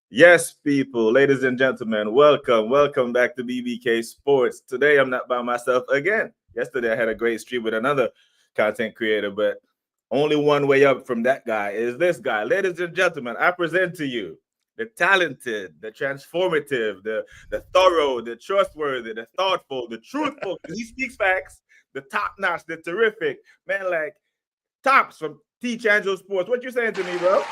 Yes, people, ladies and gentlemen, welcome back to BBK Sports. Today, I'm not by myself again. Yesterday, I had a great stream with another content creator, but only one way up from that guy is this guy. Ladies and gentlemen, I present to you the talented, the transformative, the thorough, the trustworthy, the thoughtful, the truthful, because he speaks facts, the top-notch, the terrific, man, like Tops from TChanzoSports. What you saying to me, bro?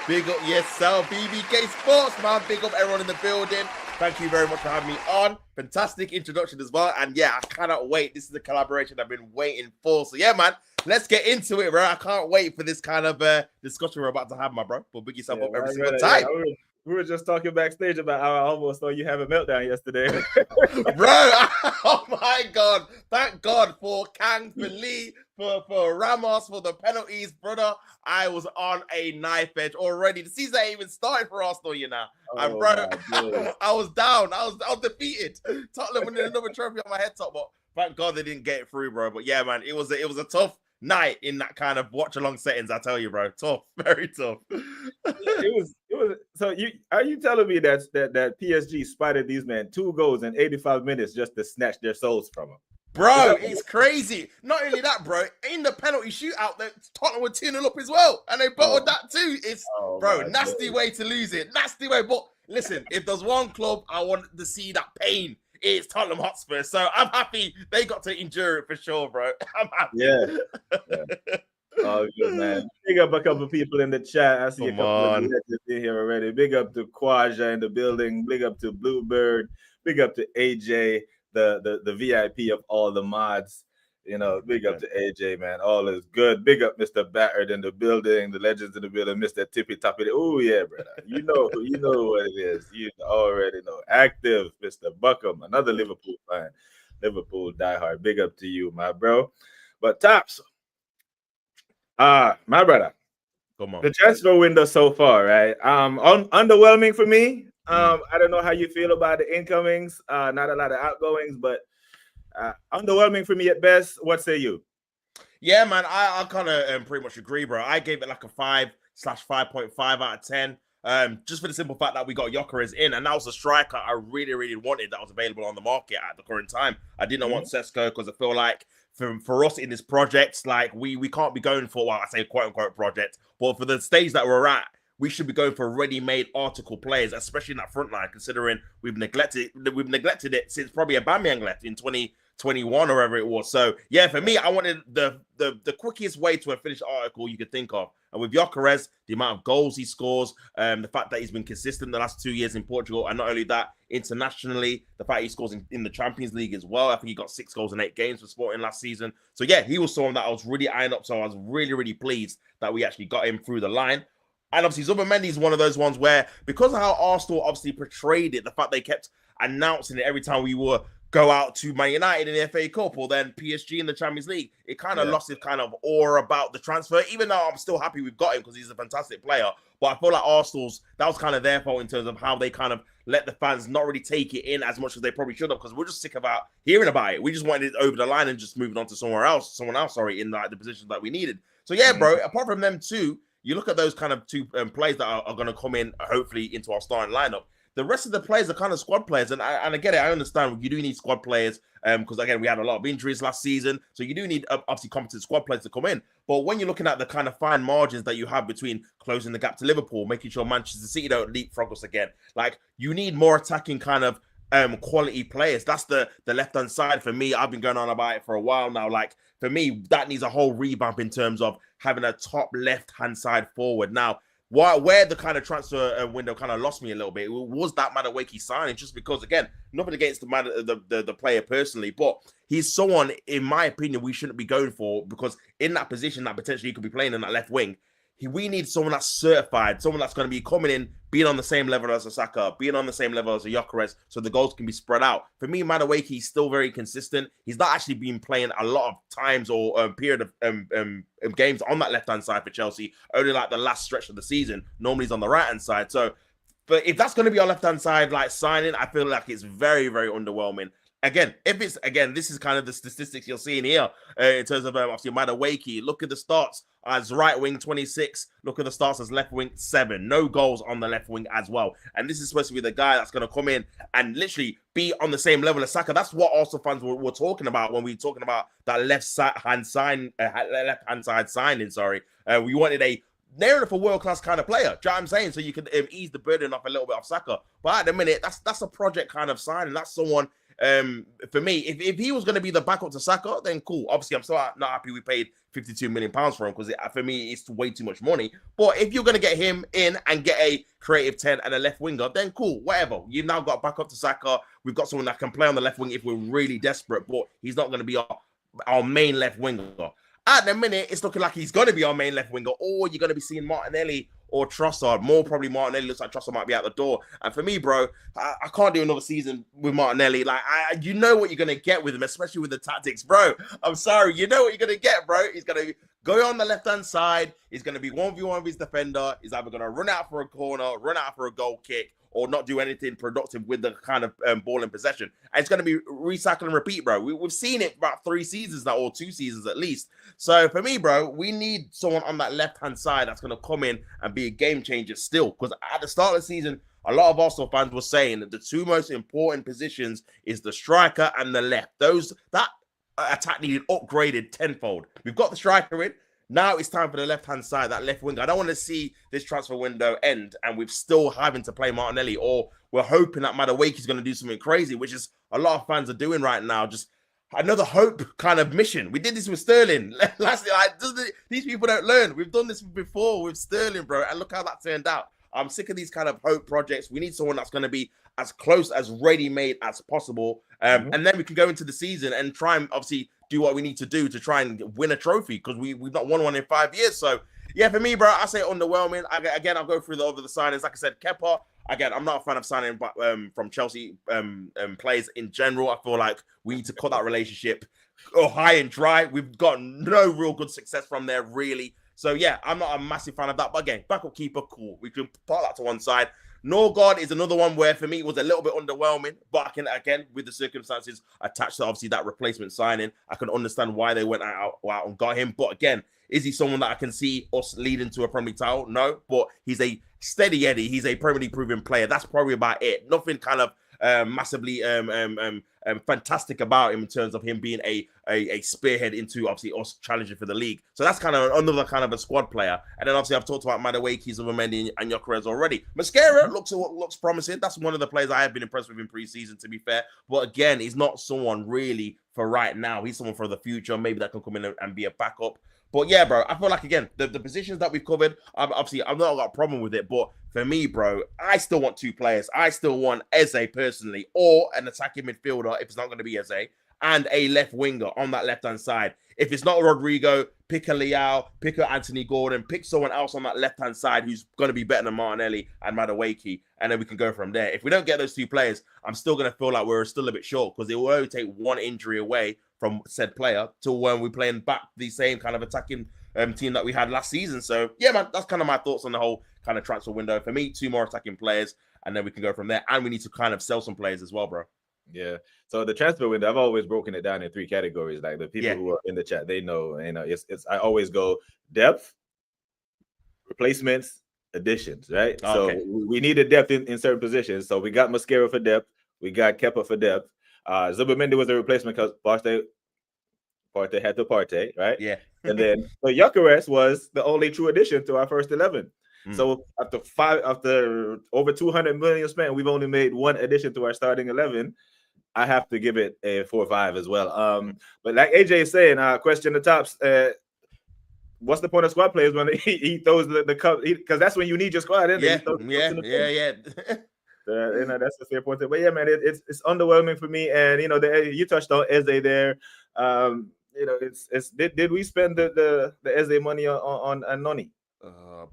Big up, yes, sir. BBK Sports, man. Big up everyone in the building. Thank you very much for having me on. Fantastic introduction as well. And yeah, I cannot wait. This is a collaboration I've been waiting for. So yeah, man, let's get into it, bro. I can't wait for this kind of discussion we're about to have, my bro. But big yourself up every single time. Yeah, we were just talking backstage about how I almost saw you have a meltdown yesterday. Bro, oh my God. Thank God for Kang, for Lee, for Ramos, for the penalties, brother. I was on a knife edge already. The season ain't even started for Arsenal, you know. And bro, I was down. I was defeated. Tottenham winning another trophy on my head top, but thank God they didn't get it through, bro. But yeah, man, it was a tough night in that kind of watch along settings. I tell you, bro, tough, very tough. It was. So are you telling me that PSG spotted these men 2 goals in 85 minutes just to snatch their souls from them? Bro, it's crazy. Not only that, bro, in the penalty shootout, Tottenham were 2-0 up as well. And they bottled that too. It's, nasty way to lose it. Nasty way. But listen, if there's one club I wanted to see that pain, it's Tottenham Hotspur. So I'm happy they got to endure it for sure, bro. I'm happy. Yeah. Oh, good, man. Big up a couple of people in the chat. I see a couple of legends in here already. Big up to Quaja in the building. Big up to Bluebird. Big up to AJ. The VIP of all the mods, big up to AJ, man. All is good. Big up Mr. Batterd in the building, the legends in the building, Mr. Tippy Toppy. Oh yeah, brother. You know what it is. You already know. Active, Mr. Buckham, another Liverpool fan, Liverpool diehard. Big up to you, my bro. But Tops, my brother. Come on. The transfer window so far, right? Underwhelming for me. I don't know how you feel about the incomings. Not a lot of outgoings, but underwhelming for me at best. What say you? Yeah, man, I kind of pretty much agree, bro. I gave it like a 5/5.5 out of 10. Just for the simple fact that we got Gyökeres in, and that was a striker I really, really wanted that was available on the market at the current time. I didn't want Sesko because I feel like for us in this project, like we can't be going for, well, I say quote unquote project, but for the stage that we're at, we should be going for ready-made article players, especially in that front line, considering we've neglected it since probably Aubameyang left in 2021 or whatever it was. So yeah, for me, I wanted the quickest way to a finished article you could think of. And with Gyökeres, the amount of goals he scores, the fact that he's been consistent the last 2 years in Portugal, and not only that, internationally, the fact he scores in the Champions League as well. I think he got 6 goals in 8 games for Sporting last season. So yeah, he was someone that I was really eyeing up. So I was really, really pleased that we actually got him through the line. And obviously, Zubimendi is one of those ones where, because of how Arsenal obviously portrayed it, the fact they kept announcing it every time we were go out to Man United in the FA Cup or then PSG in the Champions League, it kind of lost its kind of aura about the transfer, even though I'm still happy we've got him because he's a fantastic player. But I feel like Arsenal's, that was kind of their fault in terms of how they kind of let the fans not really take it in as much as they probably should have, because we're just sick about hearing about it. We just wanted it over the line and just moving on to someone else, in like the position that we needed. So yeah, bro, apart from them two, you look at those kind of two players that are going to come in, hopefully, into our starting lineup. The rest of the players are kind of squad players. And I get it. I understand you do need squad players because, again, we had a lot of injuries last season. So you do need, obviously, competent squad players to come in. But when you're looking at the kind of fine margins that you have between closing the gap to Liverpool, making sure Manchester City don't leapfrog us again, like, you need more attacking kind of quality players. That's the left-hand side for me. I've been going on about it for a while now. Like, for me, that needs a whole revamp in terms of having a top left-hand side forward. Now, where the kind of transfer window kind of lost me a little bit was that Madueke signing, just because, again, nothing against the player personally, but he's someone, in my opinion, we shouldn't be going for, because in that position that potentially he could be playing in that left wing, we need someone that's certified, someone that's going to be coming in, being on the same level as a Saka, being on the same level as a Gyökeres, so the goals can be spread out. For me, Madueke, he's still very consistent. He's not actually been playing a lot of times or period of games on that left-hand side for Chelsea, only like the last stretch of the season. Normally he's on the right-hand side. So, but if that's going to be our left-hand side like signing, I feel like it's very, very underwhelming. again, this is kind of the statistics you're seeing here in terms of obviously Madueke. Look at the starts as right wing 26. Look at the starts as left wing 7. No goals on the left wing as well. And this is supposed to be the guy that's going to come in and literally be on the same level as Saka. That's what Arsenal fans were talking about when we were talking about that left hand side signing. Sorry, we wanted a narrative for world-class kind of player. Do you know what I'm saying? So you can ease the burden off a little bit of Saka. But at the minute, that's a project kind of signing. That's someone, for me, if he was going to be the backup to Saka, then cool. Obviously, I'm still not happy we paid £52 million for him because for me, it's way too much money. But if you're going to get him in and get a creative 10 and a left winger, then cool, whatever. You've now got backup to Saka. We've got someone that can play on the left wing if we're really desperate, but he's not going to be our main left winger. At the minute, it's looking like he's going to be our main left winger, or you're going to be seeing Martinelli or Trossard. More probably Martinelli. Looks like Trossard might be out the door. And for me, bro, I can't do another season with Martinelli. Like, you know what you're going to get with him, especially with the tactics, bro. I'm sorry. You know what you're going to get, bro. He's going to go on the left-hand side. He's going to be 1v1 with his defender. He's either going to run out for a corner, run out for a goal kick, or not do anything productive with the kind of ball in possession. And it's going to be recycle and repeat, bro. We've seen it about 3 seasons now, or 2 seasons at least. So for me, bro, we need someone on that left-hand side that's going to come in and be a game changer still. Because at the start of the season, a lot of Arsenal fans were saying that the 2 most important positions is the striker and the left. That attack needed upgraded tenfold. We've got the striker in. Now it's time for the left-hand side, that left winger. I don't want to see this transfer window end and we're still having to play Martinelli, or we're hoping that Madueke is going to do something crazy, which is a lot of fans are doing right now. Just another hope kind of mission. We did this with Sterling. Lastly, these people don't learn. We've done this before with Sterling, bro, and look how that turned out. I'm sick of these kind of hope projects. We need someone that's going to be as close, as ready-made as possible. And then we can go into the season and try and obviously do what we need to do to try and win a trophy, because we've not won one in 5 years. So, yeah, for me, bro, I say underwhelming. Again, I'll go through over the signings. Like I said, Kepa, again, I'm not a fan of signing from Chelsea players in general. I feel like we need to cut that relationship high and dry. We've got no real good success from there, really. So, yeah, I'm not a massive fan of that. But again, backup keeper, cool. We can put that to one side. Norgard is another one where, for me, it was a little bit underwhelming. But I can, again, with the circumstances attached to, obviously, that replacement signing, I can understand why they went out and got him. But, again, is he someone that I can see us leading to a Premier League title? No. But he's a steady Eddie. He's a Premier League proven player. That's probably about it. Nothing kind of massively fantastic about him in terms of him being a spearhead into obviously us challenging for the league. So that's kind of another kind of a squad player. And then obviously I've talked about Madueke, Zubimendi, and Gyökeres already. Mascara looks promising. That's one of the players I have been impressed with in pre-season, to be fair. But again, he's not someone really for right now. He's someone for the future. Maybe that can come in and be a backup. But yeah, bro, I feel like, again, the positions that we've covered, obviously, I've not got a problem with it. But for me, bro, I still want 2 players. I still want Eze personally, or an attacking midfielder, if it's not going to be Eze, and a left winger on that left-hand side. If it's not Rodrigo, pick a Leao, pick a Anthony Gordon, pick someone else on that left-hand side who's going to be better than Martinelli and Madueke, and then we can go from there. If we don't get those 2 players, I'm still going to feel like we're still a bit short, because it will only take one injury away from said player to when we're playing back the same kind of attacking team that we had last season. So, yeah, man, that's kind of my thoughts on the whole kind of transfer window. For me, 2 more attacking players, and then we can go from there. And we need to kind of sell some players as well, bro. Yeah. So the transfer window, I've always broken it down in 3 categories. Like the people who are in the chat, they know. It's I always go depth, replacements, additions, right? Okay. So we needed depth in certain positions. So we got Mascara for depth. We got Kepa for depth. Zubimendi was a replacement because Partey had to Partey, right? Yeah. And then so Gyökeres was the only true addition to our first 11. So after over 200 million spent, we've only made 1 addition to our starting 11. I have to give it a 4 or 5 as well. But like AJ is saying, question the tops. What's the point of squad players when he throws the cup? Because that's when you need your squad. Yeah. That's a fair point. But yeah, man, it's underwhelming for me. And you touched on Eze there. Did we spend the Eze money on Noni?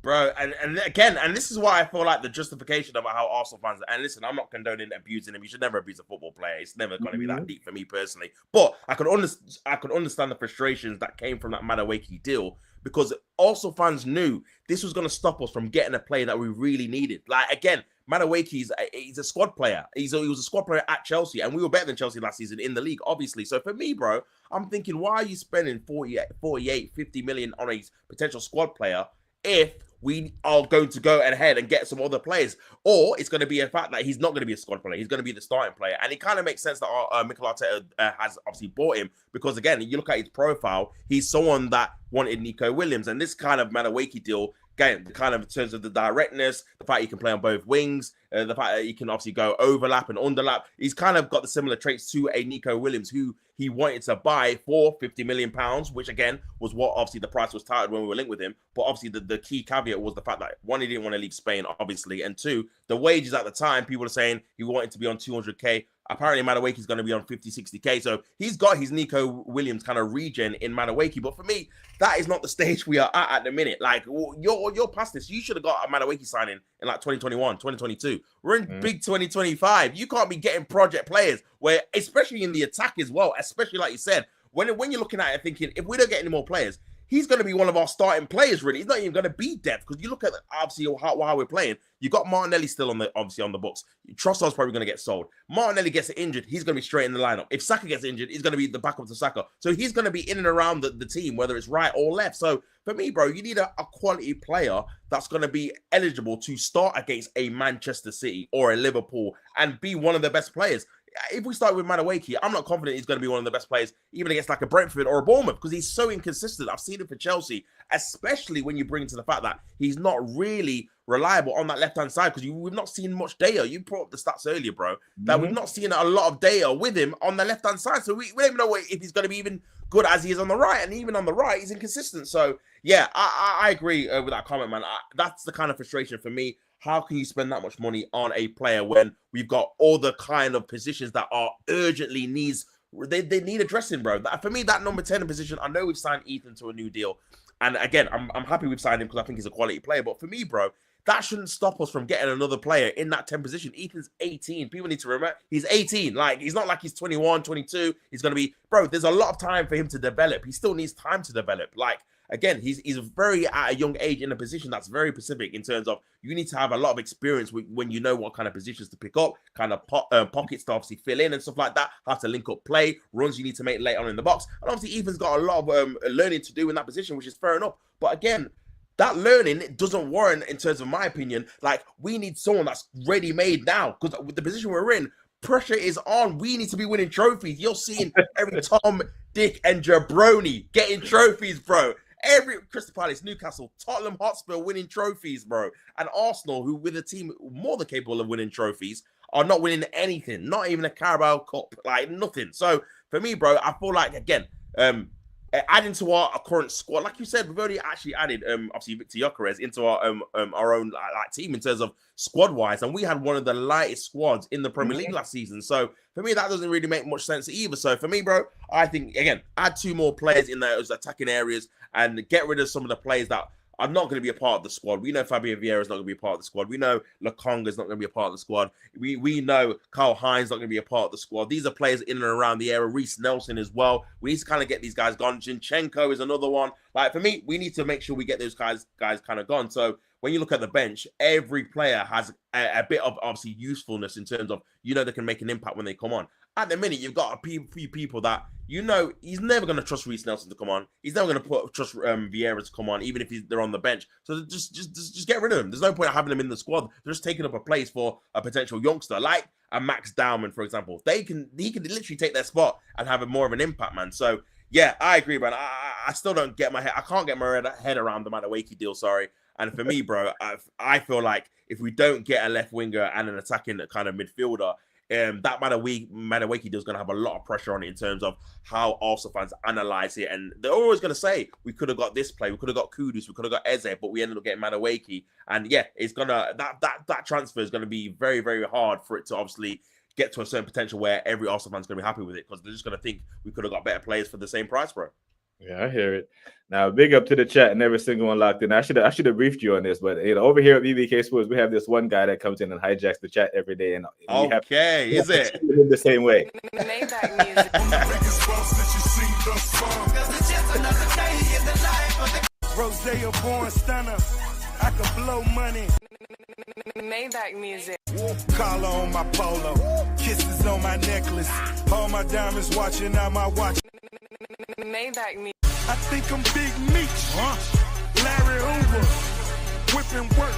Bro, and again, and this is why I feel like the justification about how Arsenal fans, and listen, I'm not condoning abusing him. You should never abuse a football player. It's never going to be that deep for me personally. But I could understand the frustrations that came from that Madueke deal, because Arsenal fans knew this was going to stop us from getting a player that we really needed. Like, again, Madueke, he's a squad player. He was a squad player at Chelsea, and we were better than Chelsea last season in the league, obviously. So for me, bro, I'm thinking, why are you spending 48, 50 million on a potential squad player if we are going to go ahead and get some other players? Or it's going to be a fact that he's not going to be a squad player. He's going to be the starting player. And it kind of makes sense that Mikel Arteta has obviously bought him, because, again, you look at his profile, he's someone that wanted Nico Williams. And this kind of Madueke deal, again, kind of in terms of the directness, the fact he can play on both wings, the fact that he can obviously go overlap and underlap, he's kind of got the similar traits to a Nico Williams, who he wanted to buy for £50 million, which, again, was what obviously the price was touted when we were linked with him. But obviously the key caveat was the fact that, one, he didn't want to leave Spain, obviously, and two, the wages at the time, people were saying he wanted to be on 200k. Apparently, Madueke's going to be on 50, 60k. So he's got his Nico Williams kind of regen in Madueke. But for me, that is not the stage we are at the minute. Like, you're past this. You should have got a Madueke signing in like 2021, 2022. We're in big 2025. You can't be getting project players where, especially in the attack as well, especially like you said, when you're looking at it thinking, if we don't get any more players, he's going to be one of our starting players, really. He's not even going to be depth, because you look at obviously how we're playing. You got Martinelli still on the books. Trossard's probably going to get sold. Martinelli gets injured, he's going to be straight in the lineup. If Saka gets injured, he's going to be the backup to Saka. So he's going to be in and around the team, whether it's right or left. So for me, bro, you need a quality player that's going to be eligible to start against a Manchester City or a Liverpool and be one of the best players. If we start with Madueke, I'm not confident he's going to be one of the best players, even against like a Brentford or a Bournemouth, because he's so inconsistent. I've seen it for Chelsea, especially when you bring to the fact that he's not really reliable on that left-hand side, because we've not seen much data. You brought up the stats earlier, bro, that we've not seen a lot of data with him on the left-hand side. So we don't even know if he's going to be even good as he is on the right. And even on the right, he's inconsistent. So, yeah, I agree with that comment, man. That's the kind of frustration for me. How can you spend that much money on a player when we've got all the kind of positions that are urgently needs? They need addressing, bro. For me, that number 10 position, I know we've signed Ethan to a new deal. And again, I'm happy we've signed him because I think he's a quality player. But for me, bro, that shouldn't stop us from getting another player in that 10 position. Ethan's 18. People need to remember, he's 18. Like, he's not like he's 21, 22. He's going to be, bro, there's a lot of time for him to develop. He still needs time to develop. Like, again, he's very at a young age in a position that's very specific in terms of you need to have a lot of experience when you know what kind of positions to pick up, kind of pockets to obviously fill in and stuff like that, how to link up play, runs you need to make late on in the box. And obviously, Ethan's got a lot of learning to do in that position, which is fair enough. But again, that learning doesn't warrant, in terms of my opinion, like, we need someone that's ready-made now, because with the position we're in, pressure is on. We need to be winning trophies. You're seeing every Tom, Dick, and Jabroni getting trophies, bro. Every Crystal Palace, Newcastle, Tottenham Hotspur winning trophies, bro. And Arsenal, who with a team more than capable of winning trophies, are not winning anything. Not even a Carabao Cup, like nothing. So for me, bro, I feel like, again, adding to our current squad, like you said, we've already actually added obviously Victor Gyökeres into our own like team in terms of squad wise, and we had one of the lightest squads in the Premier League last season. So for me, that doesn't really make much sense either. So for me, bro, I think, again, add 2 more players in those attacking areas and get rid of some of the players that are not going to be a part of the squad. We know Fabio Vieira is not going to be a part of the squad. We know Lokonga is not going to be a part of the squad. We know Carl Hines is not going to be a part of the squad. These are players in and around the area. Reece Nelson as well. We need to kind of get these guys gone. Zinchenko is another one. Like, for me, we need to make sure we get those guys kind of gone. So when you look at the bench, every player has a bit of obviously usefulness in terms of, they can make an impact when they come on. At the minute, you've got a few people that, he's never going to trust Reece Nelson to come on. He's never going to trust Vieira to come on, even if they're on the bench. So just get rid of him. There's no point having them in the squad. They're just taking up a place for a potential youngster, like a Max Dowman, for example. He can literally take their spot and have more of an impact, man. So, yeah, I agree, man. I still don't get I can't get my head around the Madueke deal, sorry. And for me, bro, I feel like if we don't get a left winger and an attacking kind of midfielder, that Madueke deal is going to have a lot of pressure on it in terms of how Arsenal fans analyze it. And they're always going to say, we could have got this play, we could have got Kudus, we could have got Eze, but we ended up getting Madueke. And yeah, it's going to, that transfer is going to be very, very hard for it to obviously get to a certain potential where every Arsenal fan's going to be happy with it, because they're just going to think we could have got better players for the same price, bro. Yeah, I hear it. Now, big up to the chat and every single one locked in. I should have briefed you on this, but over here at BBK Sports, we have this one guy that comes in and hijacks the chat every day, and we have is it in the same way? Rosé born stunner, I could blow money. Maybach music. Collar on my polo, kisses on my necklace, all my diamonds watching out my watch. Maybach music. I think I'm Big Meech, Larry Hoover, whipping work.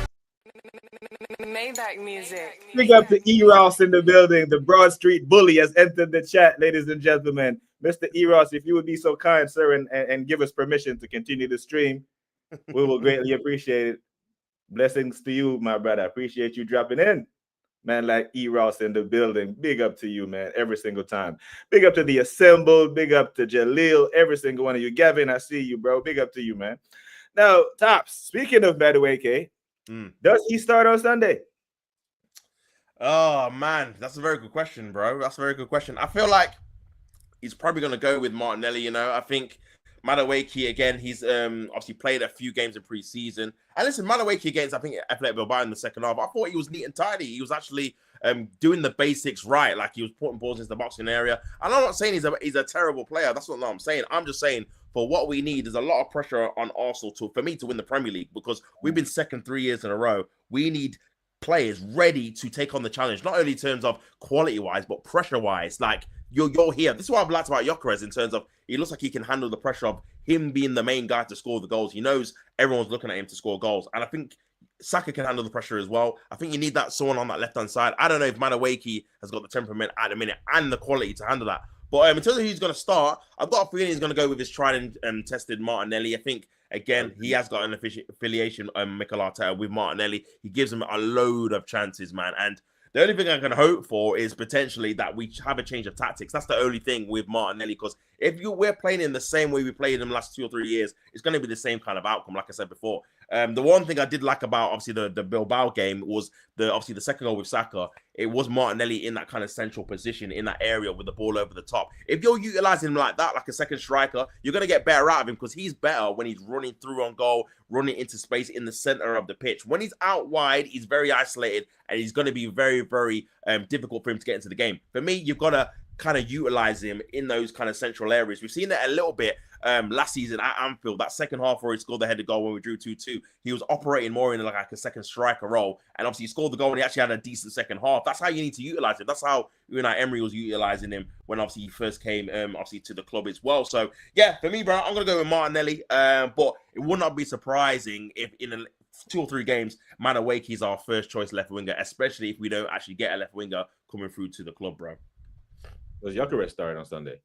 Maybach music. Big up to E-Ross in the building. The Broad Street Bully has entered the chat, ladies and gentlemen. Mr. E-Ross, if you would be so kind, sir, and give us permission to continue the stream, we will greatly appreciate it. Blessings to you, my brother. I appreciate you dropping in. Man, like E-Ross in the building. Big up to you, man, every single time. Big up to the assembled. Big up to Jaleel, every single one of you. Gavin, I see you, bro. Big up to you, man. Now, Tops, speaking of, by the way, K, does he start on Sunday? Oh, man, that's a very good question, bro. That's a very good question. I feel like he's probably going to go with Martinelli, you know. I think Madueke, again, he's obviously played a few games in pre-season. And listen, Madueke against, I think, Athletic Bilbao in the second half, I thought he was neat and tidy. He was actually doing the basics right. Like, he was putting balls into the boxing area. And I'm not saying he's a terrible player. That's not what I'm saying. I'm just saying, for what we need, there's a lot of pressure on Arsenal for me to win the Premier League, because we've been second 3 years in a row. We need players ready to take on the challenge, not only in terms of quality-wise, but pressure-wise. Like, you're here. This is what I've liked about Gyökeres, in terms of he looks like he can handle the pressure of him being the main guy to score the goals. He knows everyone's looking at him to score goals. And I think Saka can handle the pressure as well. I think you need that someone on that left-hand side. I don't know if Madueke has got the temperament at the minute and the quality to handle that. But in terms of who's going to start, I've got a feeling he's going to go with his tried and tested Martinelli. I think, again, he has got an affiliation, Mikel Arteta, with Martinelli. He gives him a load of chances, man. And the only thing I can hope for is potentially that we have a change of tactics. That's the only thing with Martinelli, because if we're playing in the same way we played in the last 2 or 3 years, it's going to be the same kind of outcome, like I said before. The one thing I did like about, obviously, the Bilbao game was the second goal with Saka. It was Martinelli in that kind of central position, in that area with the ball over the top. If you're utilizing him like that, like a second striker, you're going to get better out of him, because he's better when he's running through on goal, running into space in the center of the pitch. When he's out wide, he's very isolated, and he's going to be very, very difficult for him to get into the game. For me, you've got to kind of utilize him in those kind of central areas. We've seen that a little bit last season at Anfield, that second half where he scored the headed goal when we drew 2-2. He was operating more in like a second striker role, and obviously he scored the goal and he actually had a decent second half. That's how you need to utilize him. That's how Unai Emery was utilizing him when obviously he first came obviously to the club as well. So yeah, for me, bro, I'm gonna go with Martinelli, but it would not be surprising if in 2 or 3 games Madueke is our first choice left winger, especially if we don't actually get a left winger coming through to the club, bro. Does Gyökeres start on Sunday?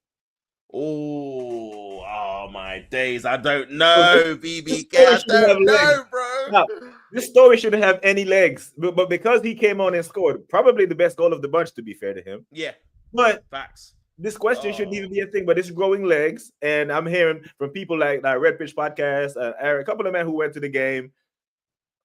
Oh my days. I don't know, BBK. I don't know, bro. Now, this story shouldn't have any legs, but because he came on and scored, probably the best goal of the bunch, to be fair to him. Yeah. But facts. This question shouldn't even be a thing, but it's growing legs. And I'm hearing from people like Red Pitch Podcast, a couple of men who went to the game,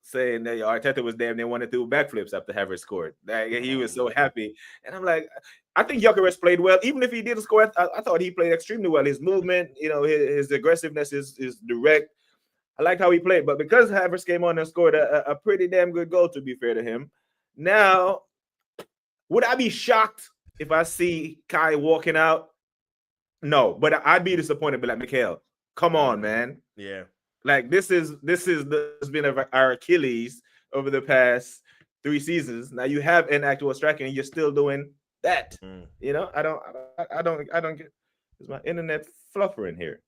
saying that Arteta was there and they wanted to do backflips after Havertz scored. Like, he was so happy. And I'm like, I think Gyökeres played well. Even if he didn't score, I thought he played extremely well. His movement, his aggressiveness is direct. I like how he played. But because Havertz came on and scored a pretty damn good goal, to be fair to him, now, would I be shocked if I see Kai walking out? No, but I'd be disappointed. But like, Mikhail, come on, man. Yeah. Like, this has been our Achilles over the past 3 seasons. Now you have an actual striker and you're still doing that. I don't get. Is my internet fluffer in here?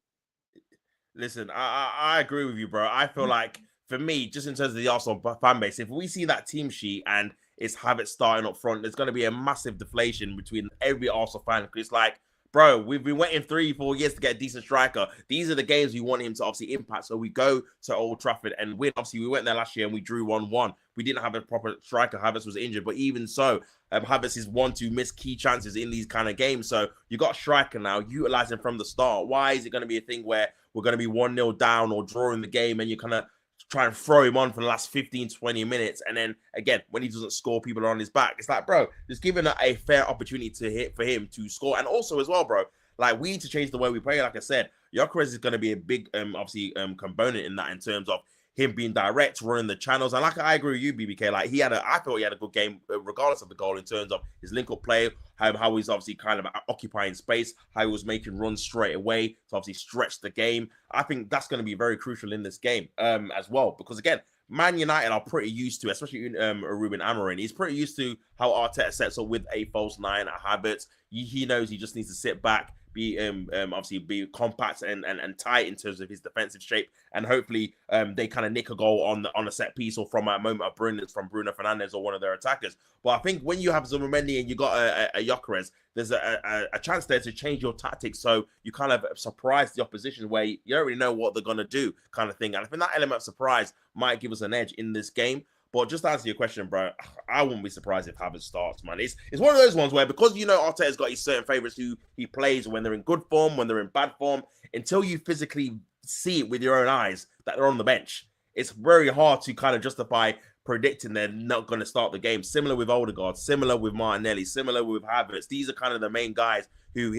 Listen, I agree with you, bro. I feel like, for me, just in terms of the Arsenal fan base, if we see that team sheet and it's Havertz starting up front, there's going to be a massive deflation between every Arsenal fan. Because it's like, bro, we've been waiting 3-4 years to get a decent striker. These are the games we want him to obviously impact. So we go to Old Trafford and win. Obviously, we went there last year and we drew 1-1. We didn't have a proper striker. Havertz was injured. But even so, Havertz is one to miss key chances in these kind of games. So you got a striker now, utilize him from the start. Why is it going to be a thing where we're going to be 1-0 down or drawing the game and you kind of try and throw him on for the last 15, 20 minutes. And then, again, when he doesn't score, people are on his back. It's like, bro, just giving a fair opportunity to hit for him to score. And also as well, bro, Like, we need to change the way we play. Like I said, Gyökeres is going to be a big, obviously, component in that in terms of him being direct, running the channels. And like I agree with you, BBK, like I thought he had a good game, regardless of the goal, in terms of his link-up play, how he's obviously kind of occupying space, how he was making runs straight away to obviously stretch the game. I think that's going to be very crucial in this game as well, because again, Man United are pretty used to, especially Ruben Amorim, he's pretty used to how Arteta sets up with a false nine at Havertz. He knows he just needs to sit back, be obviously be compact and tight in terms of his defensive shape, and hopefully they kind of nick a goal on a set piece or from a moment of brilliance from Bruno Fernandes or one of their attackers. But I think when you have Zubimendi and you got a Gyökeres, there's a chance there to change your tactics, so you kind of surprise the opposition where you don't really know what they're going to do, kind of thing. And I think that element of surprise might give us an edge in this game. But just to answer your question, bro, I wouldn't be surprised if Havertz starts, man. It's one of those ones where, because you know Arteta's got his certain favourites who he plays when they're in good form, when they're in bad form, until you physically see it with your own eyes that they're on the bench, it's very hard to kind of justify predicting they're not going to start the game. Similar with Odegaard, similar with Martinelli, similar with Havertz. These are kind of the main guys who,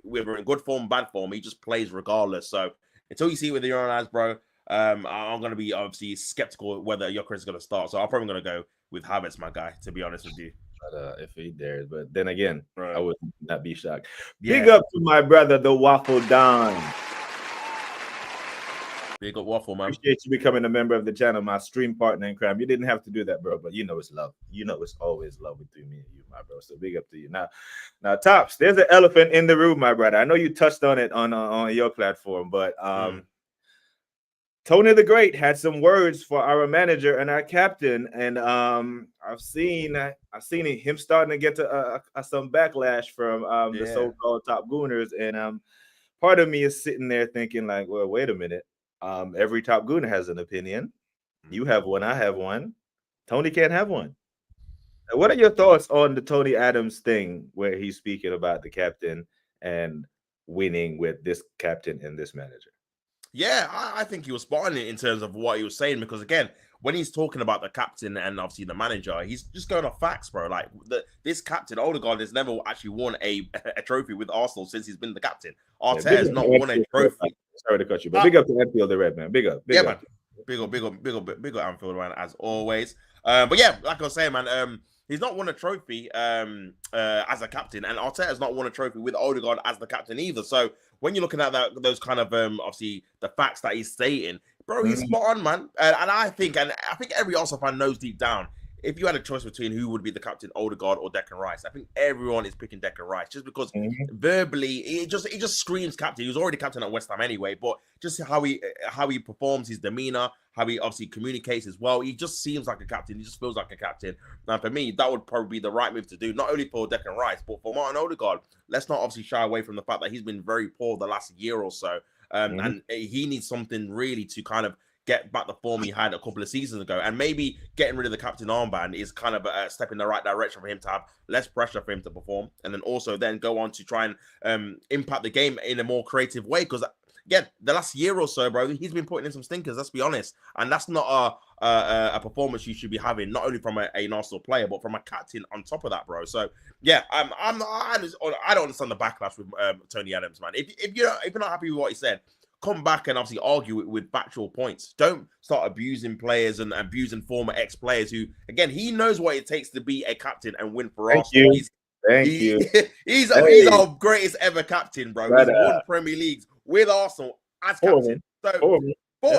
whether in good form, bad form, he just plays regardless. So until you see it with your own eyes, bro, I'm going to be obviously skeptical whether Gyökeres is going to start. So I'm probably going to go with Havertz, my guy, to be honest with you. But if he dares, but then again, right, I would not be shocked. Yeah. Big up to my brother, the Waffle Don. Big up Waffle, man. Appreciate you becoming a member of the channel, my stream partner in crime. You didn't have to do that, bro, but you know it's love. You know it's always love between me and you, my bro. So big up to you. Now, Tops, there's an elephant in the room, my brother. I know you touched on it on your platform, but Tony the Great had some words for our manager and our captain, and I've seen him starting to get to some backlash from the so-called top gooners, and part of me is sitting there thinking like, well, wait a minute, every top gooner has an opinion. You have one, I have one. Tony can't have one. What are your thoughts on the Tony Adams thing where he's speaking about the captain and winning with this captain and this manager? Yeah, I think he was spot on in terms of what he was saying, because again, when he's talking about the captain and obviously the manager, he's just going off facts, bro. Like this captain, Odegaard, has never actually won a trophy with Arsenal since he's been the captain. Arteta has not won a trophy. Sorry to cut you, but big up to Anfield, the Red man. Big up. Man. Big up Anfield, man, as always. But yeah, like I was saying, man, he's not won a trophy as a captain, and Arteta has not won a trophy with Odegaard as the captain either. So when you're looking at those kind of obviously the facts that he's stating, bro, he's spot on, man. And I think every Arsenal fan knows deep down, if you had a choice between who would be the captain, Odegaard or Declan Rice, I think everyone is picking Declan Rice just because verbally it just screams captain. He was already captain at West Ham anyway, but just how he performs, his demeanor, how he obviously communicates as well, he just seems like a captain. He just feels like a captain. Now, for me, that would probably be the right move to do, not only for Declan Rice, but for Martin Odegaard. Let's not obviously shy away from the fact that he's been very poor the last year or so, and he needs something really to kind of get back the form he had a couple of seasons ago. And maybe getting rid of the captain armband is kind of a step in the right direction for him to have less pressure for him to perform, and then also then go on to try and impact the game in a more creative way. Because again, the last year or so, bro, he's been putting in some stinkers, let's be honest. And that's not a performance you should be having, not only from an Arsenal player, but from a captain on top of that, bro. So yeah, I don't understand the backlash with Tony Adams, man. If you're not happy with what he said, come back and obviously argue it with factual points. Don't start abusing players and abusing former ex-players who, again, he knows what it takes to be a captain and win for Arsenal. Thank you. He's our greatest ever captain, bro. He's won Premier Leagues with Arsenal as captain.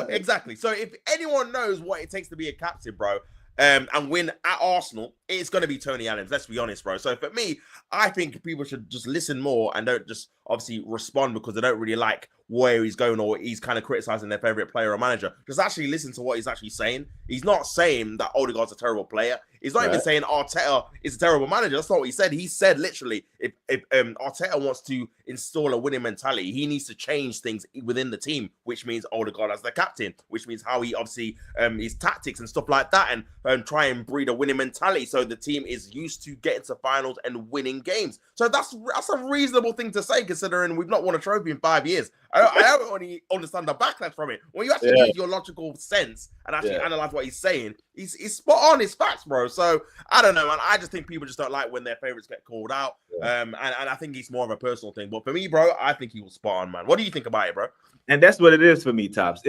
Exactly. So if anyone knows what it takes to be a captain, bro, and win at Arsenal, it's going to be Tony Adams. Let's be honest, bro. So for me, I think people should just listen more and don't just obviously respond because they don't really like where he's going or he's kind of criticizing their favorite player or manager. Just actually listen to what he's actually saying. He's not saying that Odegaard's a terrible player. He's not even saying Arteta is a terrible manager. That's not what he said. He said literally, if Arteta wants to install a winning mentality, he needs to change things within the team, which means Odegaard as the captain, which means how he obviously his tactics and stuff like that, and try and breed a winning mentality so the team is used to getting to finals and winning games. So that's a reasonable thing to say, considering we've not won a trophy in 5 years I don't really understand the backlash from it. When you actually use your logical sense and actually analyze what he's saying, he's spot on his facts, bro. So I don't know, man. I just think people just don't like when their favorites get called out. And I think it's more of a personal thing. But for me, bro, I think he was spot on, man. What do you think about it, bro? And that's what it is for me, Tops.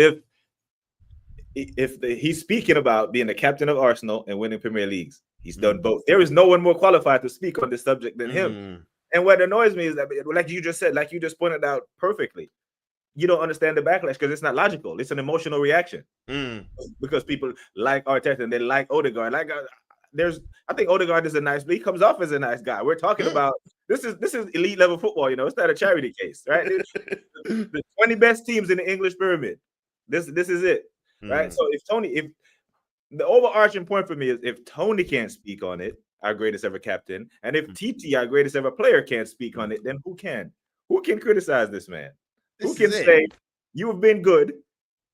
He's speaking about being the captain of Arsenal and winning Premier Leagues, he's done both. There is no one more qualified to speak on this subject than him. And what annoys me is that, like you just said, like you just pointed out perfectly, you don't understand the backlash because it's not logical. It's an emotional reaction. Because people like Arteta and they like Odegaard. I think Odegaard is a nice, he comes off as a nice guy. We're talking about this is elite level football. It's not a charity case, right? The 20 best teams in the English pyramid. This is it, right? So if the overarching point for me is if Tony can't speak on it, our greatest ever captain, and if TT, our greatest ever player, can't speak on it, then who can? Who can criticize this man? Who can say you have been good,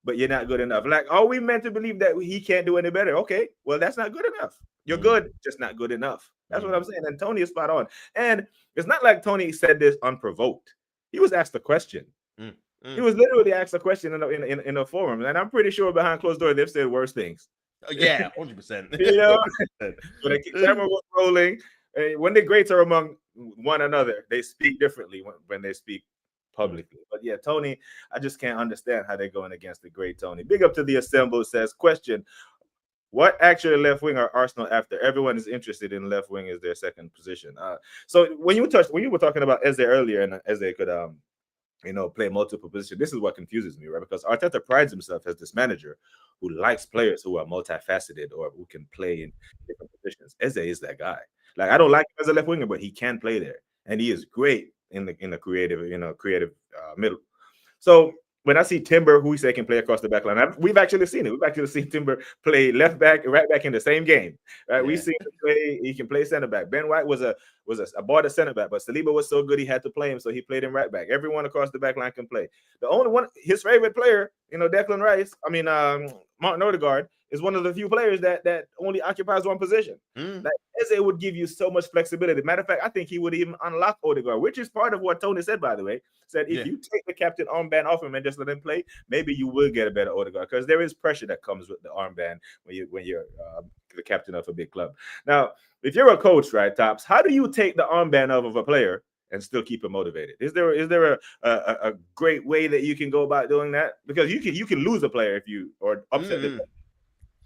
but you're not good enough? Like, are we meant to believe that he can't do any better? Okay, well, that's not good enough. You're good, just not good enough. That's what I'm saying. And Tony is spot on. And it's not like Tony said this unprovoked. He was asked a question. He was literally asked a question in a forum, and I'm pretty sure behind closed doors they've said worse things. Yeah, 100%. So the camera was rolling. When the greats are among one another, they speak differently when they speak publicly. But yeah, Tony, I just can't understand how they're going against the great Tony. Big up to the assemble. Says, question: what actually left wing are Arsenal after? Everyone is interested in left wing as their second position. So when you were talking about Eze earlier, and Eze could play multiple positions. This is what confuses me, right? Because Arteta prides himself as this manager who likes players who are multifaceted or who can play in different positions. Eze is that guy. Like, I don't like him as a left winger, but he can play there, and he is great in the creative middle. So when I see Timber, who we say can play across the back line, we've actually seen it. We've actually seen Timber play left back, right back in the same game. Right? Yeah. We've seen him play. He can play center back. Ben White was a border center back, but Saliba was so good he had to play him, so he played him right back. Everyone across the back line can play. The only one, his favorite player, Declan Rice. Martin Odegaard is one of the few players that only occupies one position. Like, Eze would give you so much flexibility. Matter of fact, I think he would even unlock Odegaard, which is part of what Tony said, by the way. Said if you take the captain armband off him and just let him play, maybe you will get a better Odegaard, because there is pressure that comes with the armband when you're the captain of a big club. Now, if you're a coach, right, Tops, how do you take the armband off of a player and still keep him motivated? Is there a great way that you can go about doing that? Because you can lose a player or upset the player.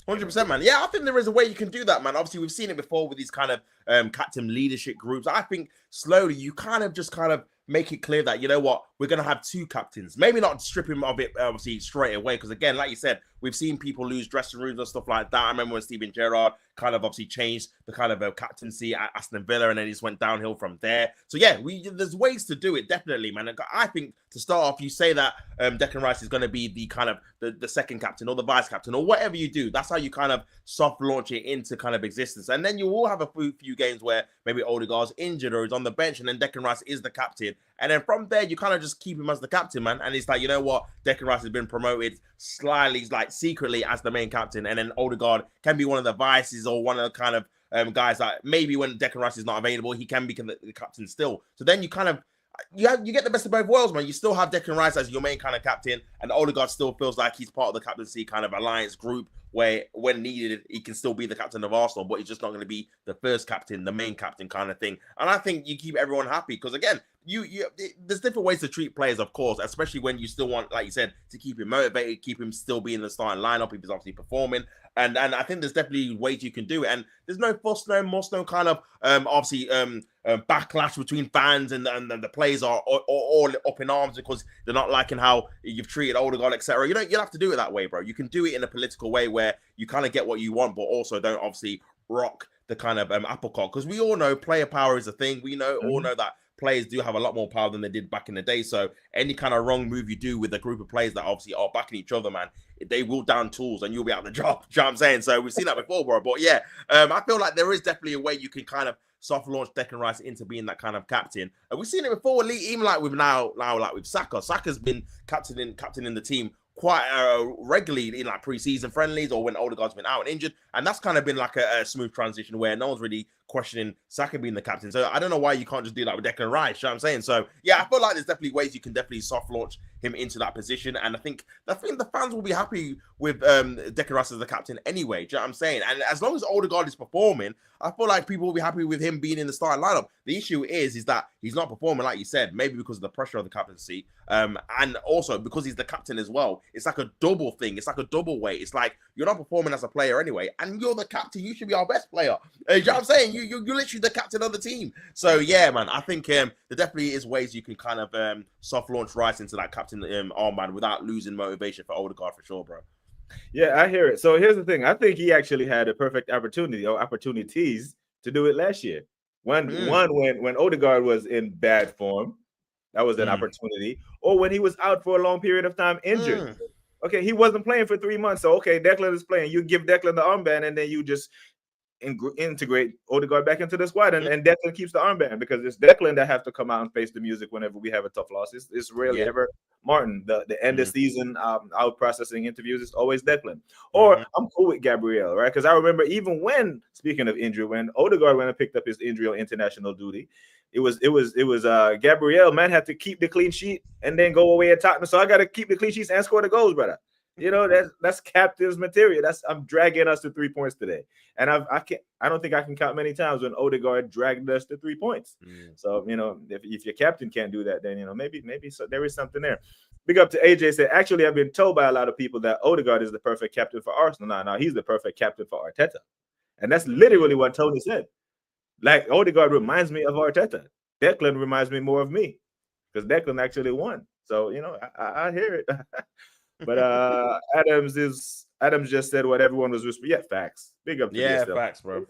100%, man. Yeah, I think there is a way you can do that, man. Obviously, we've seen it before with these kind of captain leadership groups. I think slowly you kind of make it clear that, you know what, we're going to have two captains. Maybe not strip him of it, obviously, straight away. Because, again, like you said, we've seen people lose dressing rooms and stuff like that. I remember when Steven Gerrard kind of obviously changed the kind of captaincy at Aston Villa, and then he just went downhill from there. So, yeah, there's ways to do it, definitely, man. And I think to start off, you say that Declan Rice is going to be the kind of the second captain or the vice captain or whatever you do. That's how you kind of soft launch it into kind of existence. And then you will have a few games where maybe Odegaard's injured or he's on the bench, and then Declan Rice is the captain. And then from there, you kind of just keep him as the captain, man. And it's like, you know what? Declan Rice has been promoted slyly, like secretly as the main captain. And then Odegaard can be one of the vices or one of the kind of guys that maybe when Declan Rice is not available, he can become the captain still. So then you kind of, you get the best of both worlds, man. You still have Declan Rice as your main kind of captain, and Odegaard still feels like he's part of the captaincy kind of alliance group where when needed, he can still be the captain of Arsenal, but he's just not going to be the first captain, the main captain kind of thing. And I think you keep everyone happy because, again, there's different ways to treat players, of course, especially when you still want, like you said, to keep him motivated, keep him still being the starting lineup if he's obviously performing. And I think there's definitely ways you can do it. And there's no fuss, no muss, no kind of backlash between fans and the players are all up in arms because they're not liking how you've treated Odegaard, etc. You don't have to do it that way, bro. You can do it in a political way where you kind of get what you want, but also don't obviously rock the kind of apple cart. Because we all know player power is a thing. We all know that players do have a lot more power than they did back in the day. So any kind of wrong move you do with a group of players that obviously are backing each other, man, they will down tools and you'll be out the job. You know what I'm saying? So we've seen that before, bro. But yeah, I feel like there is definitely a way you can kind of soft launch Declan Rice into being that kind of captain. And we've seen it before, even like with now like with Saka. Saka's been captaining the team quite regularly in like pre-season friendlies or when Odegaard's been out and injured, and that's kind of been like a smooth transition where no one's really questioning Saka being the captain. So I don't know why you can't just do that with Declan Rice. You know what I'm saying? So yeah, I feel like there's definitely ways you can definitely soft launch him into that position, and I think the fans will be happy with Declan Rice as the captain anyway. Do you know what I'm saying? And as long as Odegaard is performing, I feel like people will be happy with him being in the starting lineup. The issue is that he's not performing, like you said, maybe because of the pressure of the captaincy, and also because he's the captain as well. It's like a double thing. It's like a double weight. It's like you're not performing as a player anyway, and you're the captain. You should be our best player. You know what I'm saying? You're literally the captain of the team. So yeah, man, I think there definitely is ways you can kind of soft launch Rice into that captain armband without losing motivation for Odegaard for sure, bro. Yeah, I hear it. So here's the thing. I think he actually had a perfect opportunity or opportunities to do it last year. One when Odegaard was in bad form, that was an opportunity. Or when he was out for a long period of time injured. Okay, he wasn't playing for 3 months. So, okay, Declan is playing. You give Declan the armband, and then you just integrate Odegaard back into the squad, and Declan keeps the armband, because it's Declan that have to come out and face the music whenever we have a tough loss. It's rarely ever Martin. The end of season out processing interviews, it's always Declan. Or I'm cool with Gabriel, right? Because I remember even when, speaking of injury, when Odegaard went and picked up his injury on international duty, it was Gabriel, man, had to keep the clean sheet and then go away at Tottenham. So I got to keep the clean sheets and score the goals, brother. You know, that's captain's material. I'm dragging us to 3 points today, and I don't think I can count many times when Odegaard dragged us to 3 points. So you know, if your captain can't do that, then you know maybe so there is something there. Big up to AJ said, actually, I've been told by a lot of people that Odegaard is the perfect captain for Arsenal. No, he's the perfect captain for Arteta, and that's literally what Tony said. Like, Odegaard reminds me of Arteta. Declan reminds me more of me, because Declan actually won. So you know, I hear it. But Adams just said what everyone was whispering. Yeah, facts. Big up to yourself. Facts, bro.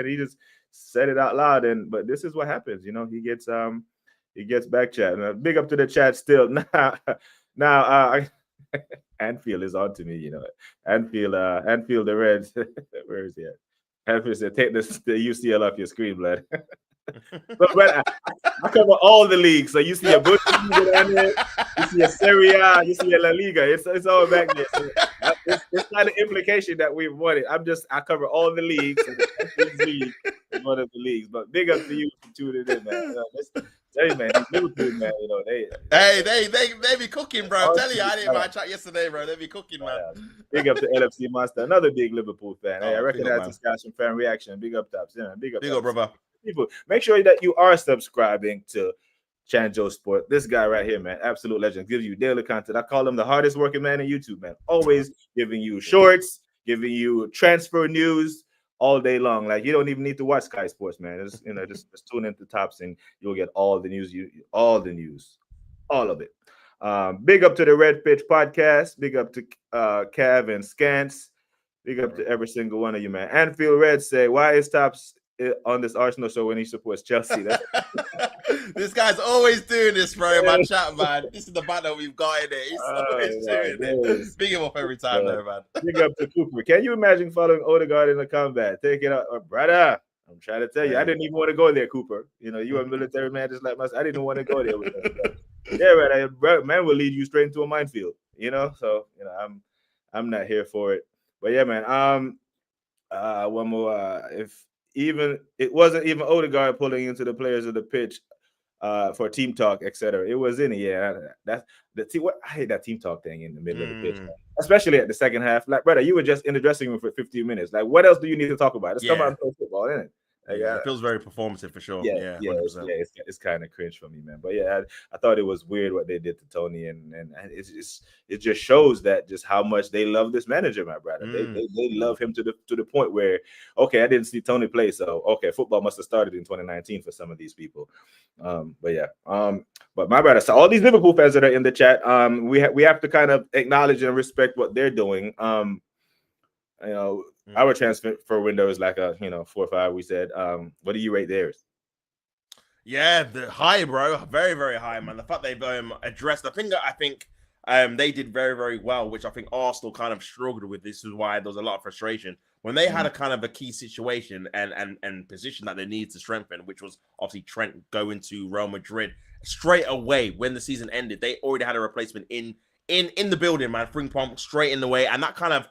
He just said it out loud, but this is what happens. You know, he gets back chat. Big up to the chat still. Now Anfield is on to me. You know, Anfield the Reds. Where is he at? Anfield said, take the UCL off your screen, blood. But I cover all the leagues, so you see a Bundesliga down there, you see a Serie A, you see a La Liga. It's all back there. So it's not an implication that we've won it. I cover all the leagues. And the league is one of the leagues. But big up to you for tuning in, man. Hey man, these Liverpool, man, you know they be cooking, bro. I'm telling you, I didn't my chat yesterday, bro. They be cooking, man. Big up to LFC Monster, another big Liverpool fan. Hey, I recognize this guy's from fan reaction. Big up, Tops. Yeah, big up, brother. People, make sure that you are subscribing to TChanzoSports. This guy right here, man, absolute legend, gives you daily content. I call him the hardest working man in YouTube, man. Always giving you shorts, giving you transfer news all day long. Like, you don't even need to watch Sky Sports, man. Just just tune into Tops and you'll get all the news. All of it. Big up to the Red Pitch Podcast. Big up to Cav and Scants. Big up to every single one of you, man. Anfield Red say, why is Tops on this Arsenal show when he supports Chelsea? This guy's always doing this, bro, in my chat, man. This is the battle we've got in it. He's always doing it. Big him up every time, though, man. Big up to Cooper. Can you imagine following Odegaard in the combat? Take it out, brother. I'm trying to tell you, I didn't even want to go there, Cooper. You know, you a military man just like myself. I didn't want to go there with him. Yeah, right. Man will lead you straight into a minefield. You know, so you know, I'm not here for it. But yeah, man. One more. If even it wasn't even Odegaard pulling into the players of the pitch for team talk, etc. It was in it. Yeah, that's the team. I hate that team talk thing in the middle of the pitch, man. Especially at the second half. Like, brother, you were just in the dressing room for 15 minutes. Like, what else do you need to talk about? Let's come out and play football, isn't it? Like, it feels very performative for sure. Yeah, it's kind of cringe for me, man. But yeah, I thought it was weird what they did to Tony, and it just shows that just how much they love this manager, my brother. They love him to the point where, okay, I didn't see Tony play, so okay, football must have started in 2019 for some of these people. But my brother, so all these Liverpool fans that are in the chat, we have to kind of acknowledge and respect what they're doing. You know, our transfer window is like a 4 or 5. We said, what do you rate theirs? Yeah, the high, bro, very, very high, man. The fact they've addressed, I think they did very, very well, which I think Arsenal kind of struggled with. This is why there was a lot of frustration when they had a kind of a key situation and position that they needed to strengthen, which was obviously Trent going to Real Madrid straight away when the season ended. They already had a replacement in the building, man. Frimpong straight in the way, and that kind of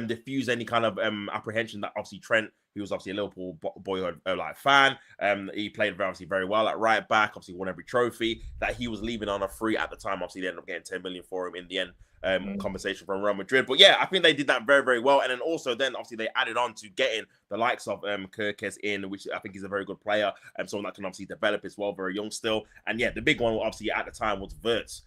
diffuse any kind of apprehension that obviously Trent, he was obviously a Liverpool boyhood fan. He played obviously very well at right back, obviously won every trophy. That he was leaving on a free at the time. Obviously, they ended up getting 10 million for him in the end. Compensation from Real Madrid. But yeah, I think they did that very, very well. And then also obviously they added on to getting the likes of Kirkes in, which I think is a very good player and someone that can obviously develop as well, very young still. And yeah, the big one obviously at the time was Wirtz.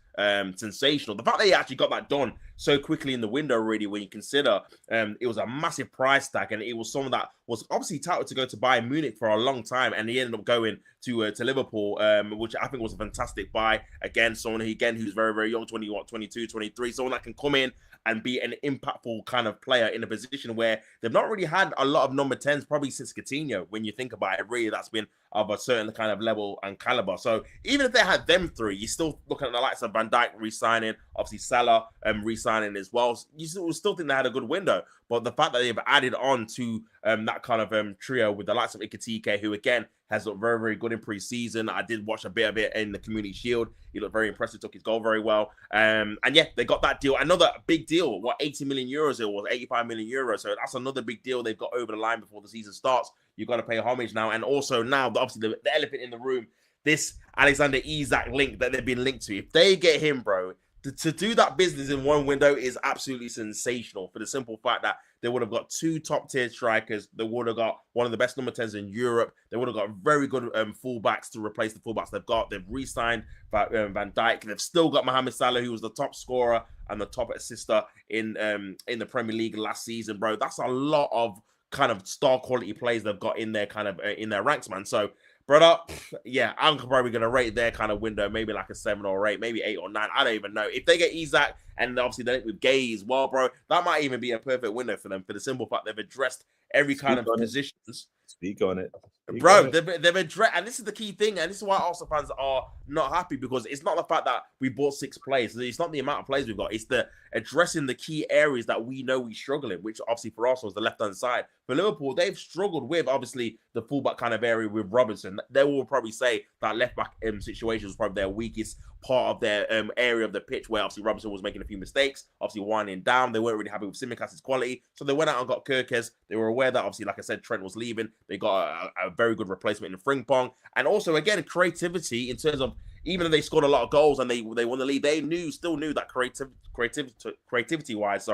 Sensational. The fact that he actually got that done so quickly in the window, really, when you consider it was a massive price tag, and it was someone that was obviously touted to go to Bayern Munich for a long time, and he ended up going to Liverpool, which I think was a fantastic buy. Again, someone who's very, very young, 22, 23, someone that can come in and be an impactful kind of player in a position where they've not really had a lot of number 10s probably since Coutinho. When you think about it, really, that's been of a certain kind of level and caliber. So even if they had them three, you're still looking at the likes of Van Dijk re-signing, obviously Salah re-signing as well. You still think they had a good window. But the fact that they've added on to that kind of trio with the likes of Ikatike, who again has looked very, very good in pre-season. I did watch a bit of it in the Community Shield. He looked very impressive, took his goal very well. And yeah, they got that deal. Another big deal, 80 million euros it was, 85 million euros. So that's another big deal they've got over the line before the season starts. You've got to pay homage now. And also now, obviously, the elephant in the room, this Alexander Isak link that they've been linked to. If they get him, bro, to do that business in one window is absolutely sensational for the simple fact that they would have got two top-tier strikers. They would have got one of the best number 10s in Europe. They would have got very good fullbacks to replace the fullbacks they've got. They've re-signed Van Dijk. They've still got Mohamed Salah, who was the top scorer and the top assister in the Premier League last season, bro. That's a lot of kind of star quality players they've got in their kind of in their ranks, man. So, brother, yeah, I'm probably going to rate their kind of window maybe like a 7 or 8, maybe 8 or 9. I don't even know. If they get Isak and obviously they with Gay as well, bro, that might even be a perfect window for them for the simple fact they've addressed every kind of positions. Speak on it. Bro, they've addressed, and this is the key thing, and this is why Arsenal fans are not happy, because it's not the fact that we bought 6 players. It's not the amount of players we've got. It's the addressing the key areas that we know we struggle in, which obviously for Arsenal is the left-hand side. For Liverpool, they've struggled with, obviously, the fullback kind of area with Robinson. They will probably say that left-back situation was probably their weakest part of their area of the pitch, where obviously Robinson was making a few mistakes, obviously winding down. They weren't really happy with Tsimikas' quality, so they went out and got Kirkes. They were aware that, obviously, like I said, Trent was leaving. They got a very good replacement in Frimpong. And also, again, creativity in terms of, even though they scored a lot of goals and they won the league, they still knew that creativity-wise,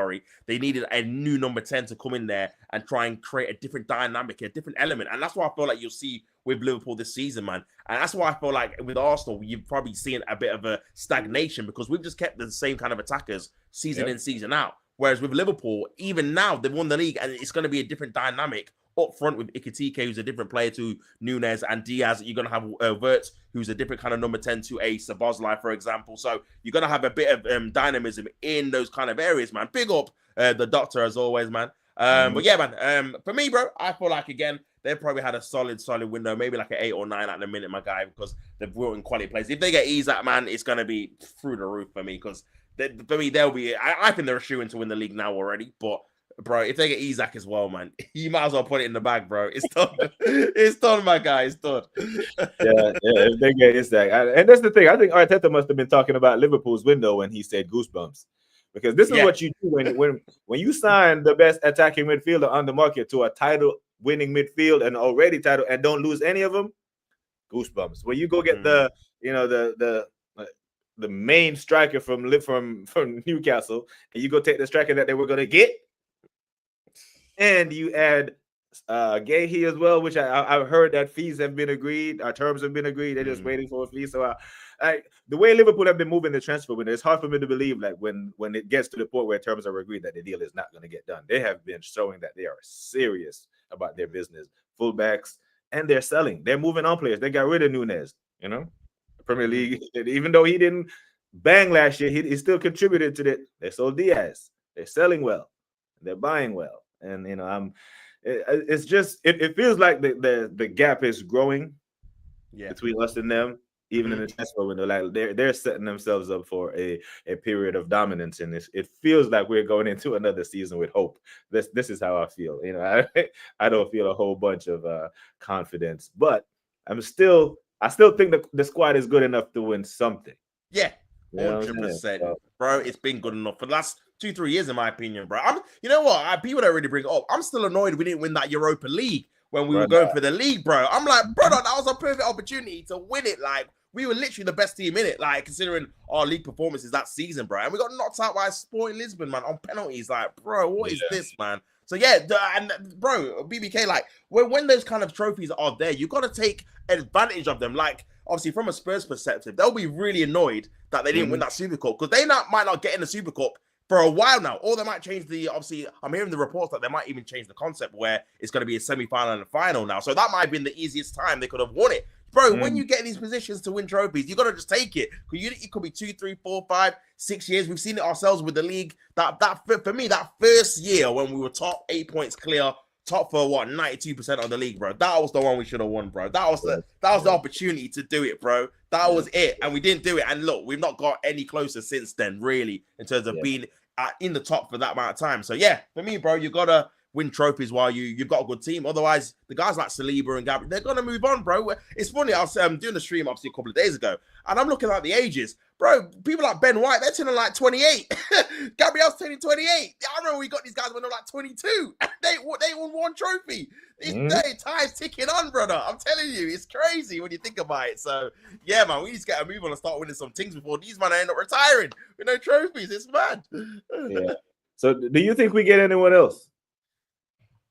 they needed a new number 10 to come in there and try and create a different dynamic, a different element. And that's what I feel like you'll see with Liverpool this season, man. And that's why I feel like with Arsenal, you've probably seen a bit of a stagnation, because we've just kept the same kind of attackers season in, season out. Whereas with Liverpool, even now, they've won the league and it's going to be a different dynamic up front with Ikatike, who's a different player to Nunes and Diaz. You're going to have Wirtz, who's a different kind of number 10 to a Szoboszlai, for example. So you're going to have a bit of dynamism in those kind of areas, man. Big up the doctor, as always, man. But yeah, man, for me, bro, I feel like, again, they've probably had a solid window, maybe like an 8 or 9 at the minute, my guy, because they've brought in quality players. If they get Isak, man, it's going to be through the roof for me, because for me, they'll be, I think they're a shoo-in to win the league now already, but bro, if they get Isak as well, man, you might as well put it in the bag, bro. It's done. It's done, my guy. It's done. yeah, if they get Isak. And that's the thing. I think Arteta must have been talking about Liverpool's window when he said goosebumps. Because this is what you do when you sign the best attacking midfielder on the market to a title-winning midfield and already title and don't lose any of them, goosebumps. When you go get the main striker from Newcastle and you go take the striker that they were going to get, and you add Gahey as well, which I've heard that fees have been agreed, terms have been agreed. They're just waiting for a fee. So the way Liverpool have been moving the transfer window, it's hard for me to believe, like when it gets to the point where terms are agreed, that the deal is not going to get done. They have been showing that they are serious about their business, fullbacks, and they're selling. They're moving on players. They got rid of Nunes, the Premier League. Even though he didn't bang last year, he still contributed to it. They sold Diaz. They're selling well. They're buying well. And it's just it feels like the gap is growing between us and them, even in the transfer window. Like they're setting themselves up for a period of dominance in this. It feels like we're going into another season with hope. This is how I feel. I don't feel a whole bunch of confidence, but I still think the squad is good enough to win something. Yeah. You know what I'm saying? 100%, So, bro. It's been good enough for the last 2-3 years, in my opinion, bro. You know what? People don't really bring it up. I'm still annoyed we didn't win that Europa League when we were going for the league, bro. I'm like, brother, that was a perfect opportunity to win it. Like, we were literally the best team in it, like, considering our league performances that season, bro. And we got knocked out by Sporting Lisbon, man, on penalties. Like, bro, what is this, man? So, yeah, bro, BBK, like, when those kind of trophies are there, you got to take advantage of them. Like, obviously, from a Spurs perspective, they'll be really annoyed that they didn't win that Super Cup because they might not get in the Super Cup for a while now, or they might change obviously, I'm hearing the reports that they might even change the concept where it's going to be a semi-final and a final now. So that might have been the easiest time they could have won it. Bro, when you get in these positions to win trophies, you got to just take it. It could be 2, 3, 4, 5, 6 years. We've seen it ourselves with the league. For me, that first year when we were top 8 points clear, top for 92% of the league, bro. That was the one we should have won, bro. That was the opportunity to do it, bro. That was it, and we didn't do it. And look, we've not got any closer since then, really, in terms of being in the top for that amount of time. So yeah, for me, bro, you gotta win trophies while you've got a good team. Otherwise, the guys like Saliba and Gabriel, they're gonna move on, bro. It's funny. I was doing a stream obviously a couple of days ago, and I'm looking at the ages. Bro, people like Ben White, they're turning like 28. Gabriel's turning 28. I remember we got these guys when they were like 22. They won one trophy. Time's ticking on, brother. I'm telling you, it's crazy when you think about it. So, yeah, man, we need to get a move on and start winning some things before these men end up retiring with no trophies. It's mad. yeah. So, do you think we get anyone else?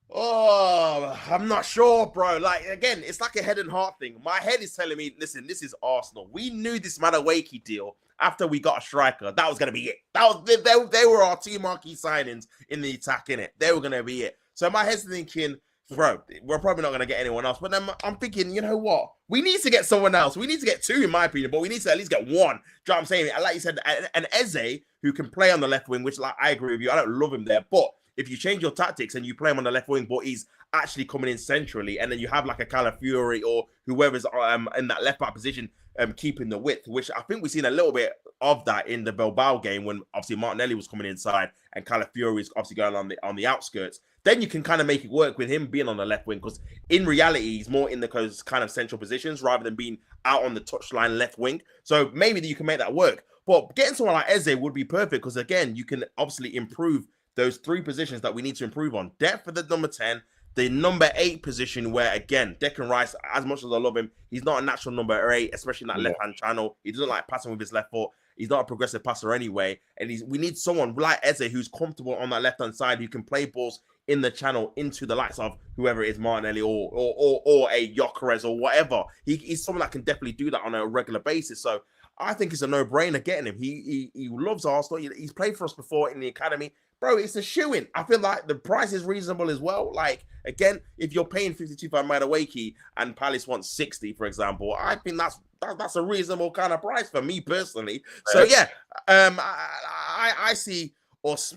Oh, I'm not sure, bro. Like, again, it's like a head and heart thing. My head is telling me, listen, this is Arsenal. We knew this Madueke deal after we got a striker. That was going to be it. They were our two marquee signings in the attack, innit? They were going to be it. So my head's thinking, bro, we're probably not going to get anyone else. But then I'm thinking, you know what? We need to get someone else. We need to get two, in my opinion, but we need to at least get one. Do you know what I'm saying? Like you said, an Eze who can play on the left wing, which, like, I agree with you. I don't love him there, but if you change your tactics and you play him on the left wing, but he's actually coming in centrally, and then you have like a Calafiori or whoever's in that left back position, keeping the width, which I think we've seen a little bit of that in the Bilbao game when obviously Martinelli was coming inside and Calafiori is obviously going on the outskirts. Then you can kind of make it work with him being on the left wing, because in reality he's more in the kind of central positions rather than being out on the touchline left wing. So maybe you can make that work. But getting someone like Eze would be perfect because, again, you can obviously improve those three positions that we need to improve on. Depth for the number 10, the number 8 position where, again, Declan Rice, as much as I love him, he's not a natural number 8, especially in that left-hand channel. He doesn't like passing with his left foot. He's not a progressive passer anyway. And we need someone like Eze who's comfortable on that left-hand side who can play balls in the channel into the likes of whoever it is, Martinelli or a Gyökeres or whatever. He's someone that can definitely do that on a regular basis. So I think it's a no-brainer getting him. He loves Arsenal. He's played for us before in the academy. Bro, it's a shoo-in. I feel like the price is reasonable as well. Like, again, if you're paying 52 for Madueke and Palace wants 60, for example, I think that's a reasonable kind of price for me personally. So, yeah, I see us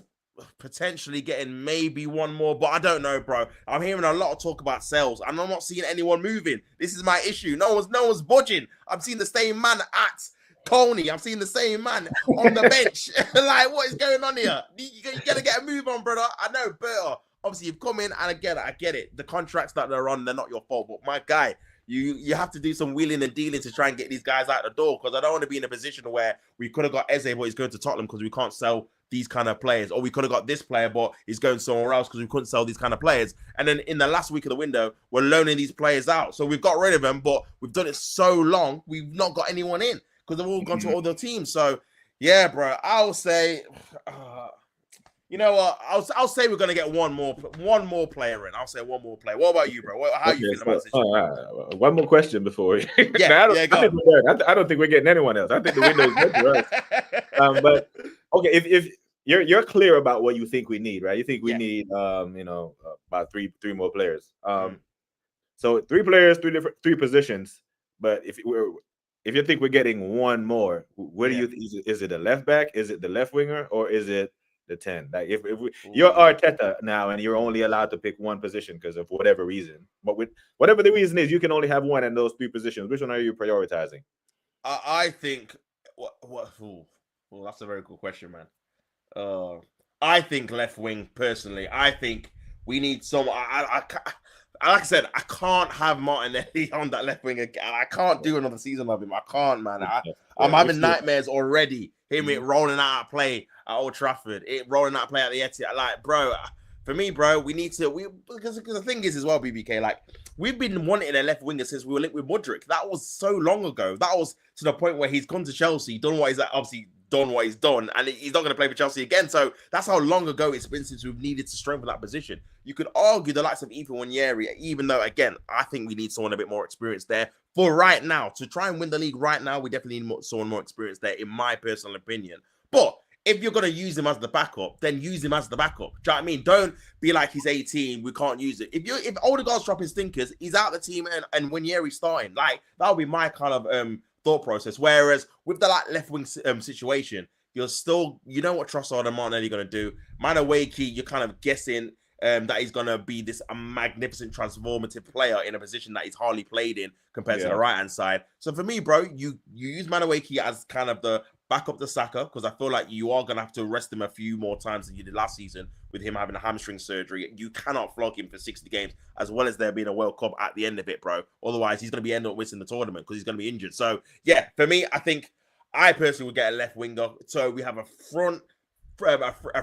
potentially getting maybe one more, but I don't know, bro. I'm hearing a lot of talk about sales, and I'm not seeing anyone moving. This is my issue. No one's budging. I'm seeing the same man at Coney. I'm seeing the same man on the bench. Like, what is going on here? You got to get a move on, brother. I know, Berta. Obviously, you've come in, and I get it. The contracts that they're on, they're not your fault. But my guy, you have to do some wheeling and dealing to try and get these guys out the door, because I don't want to be in a position where we could have got Eze, but he's going to Tottenham because we can't sell these kind of players, or we could have got this player, but he's going somewhere else because we couldn't sell these kind of players. And then in the last week of the window, we're loaning these players out. So we've got rid of them, but we've done it so long, we've not got anyone in, because they've all gone to other teams. So, yeah, bro, I'll say, you know what? I'll say we're going to get one more player in. I'll say one more player. What about you, bro? How you feel about this? One more question before we... I don't think we're getting anyone else. I think the window is good for us. But, okay, if you're clear about what you think we need, right? You think we need, about three more players. So 3 players, 3 positions. But if you think we're getting one more, what do you think? Is it a left back? Is it the left winger? Or is it the 10? Like, if you're Arteta now and you're only allowed to pick one position because of whatever reason, but with whatever the reason is, you can only have one in those 3 positions. Which one are you prioritizing? I think that's a very cool question, man. I think left wing personally. I think we need some. like I said, I can't have Martinelli on that left wing again. I can't do another season of him. I can't, man. I'm having nightmares already. It rolling out of play at Old Trafford, it rolling out of play at the Etihad. Like, bro, for me, bro, we need to. Because the thing is, as well, BBK, like, we've been wanting a left winger since we were linked with Mudryk. That was so long ago. That was to the point where he's gone to Chelsea, done what he's obviously done what he's done, and he's not going to play for Chelsea again. So that's how long ago it's been since we've needed to strengthen that position. You could argue the likes of Ethan Nwaneri, even though, again, I think we need someone a bit more experienced there. For right now, to try and win the league right now, we definitely need someone more experienced there, in my personal opinion. But if you're going to use him as the backup, then use him as the backup. Do you know what I mean? Don't be like he's 18, we can't use it. If Odegaard's dropping stinkers, he's out the team and Nwaneri's starting. Like, that would be my kind of thought process. Whereas with the left wing situation, you know what Trossard and Martinelli are going to do. Madueke, you're kind of guessing that he's going to be this magnificent transformative player in a position that he's hardly played in compared to the right-hand side. So for me, bro, you use Madueke as kind of the backup to Saka, because I feel like you are going to have to rest him a few more times than you did last season with him having a hamstring surgery. You cannot flog him for 60 games, as well as there being a World Cup at the end of it, bro. Otherwise, he's going to end up missing the tournament because he's going to be injured. So, yeah, for me, I personally would get a left winger. So we have a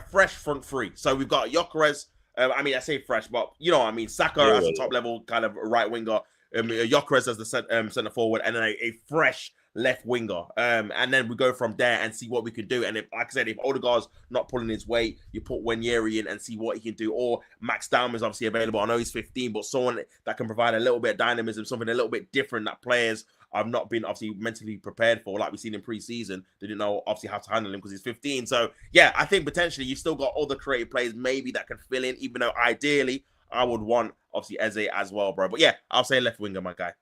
fresh front three. So we've got Gyökeres. I say fresh, but you know what I mean. Saka as a top level kind of right winger. Gyökeres as the centre forward, and then a fresh left winger. And then we go from there and see what we can do. And if, like I said, if Odegaard's not pulling his weight, you put Nwaneri in and see what he can do. Or Max Down is obviously available. I know he's 15, but someone that can provide a little bit of dynamism, something a little bit different that players have not been obviously mentally prepared for, like we've seen in pre-season. They didn't know obviously how to handle him because he's 15. So yeah, I think potentially you've still got other creative players maybe that can fill in, even though ideally I would want obviously Eze as well, bro. But yeah, I'll say left winger, my guy.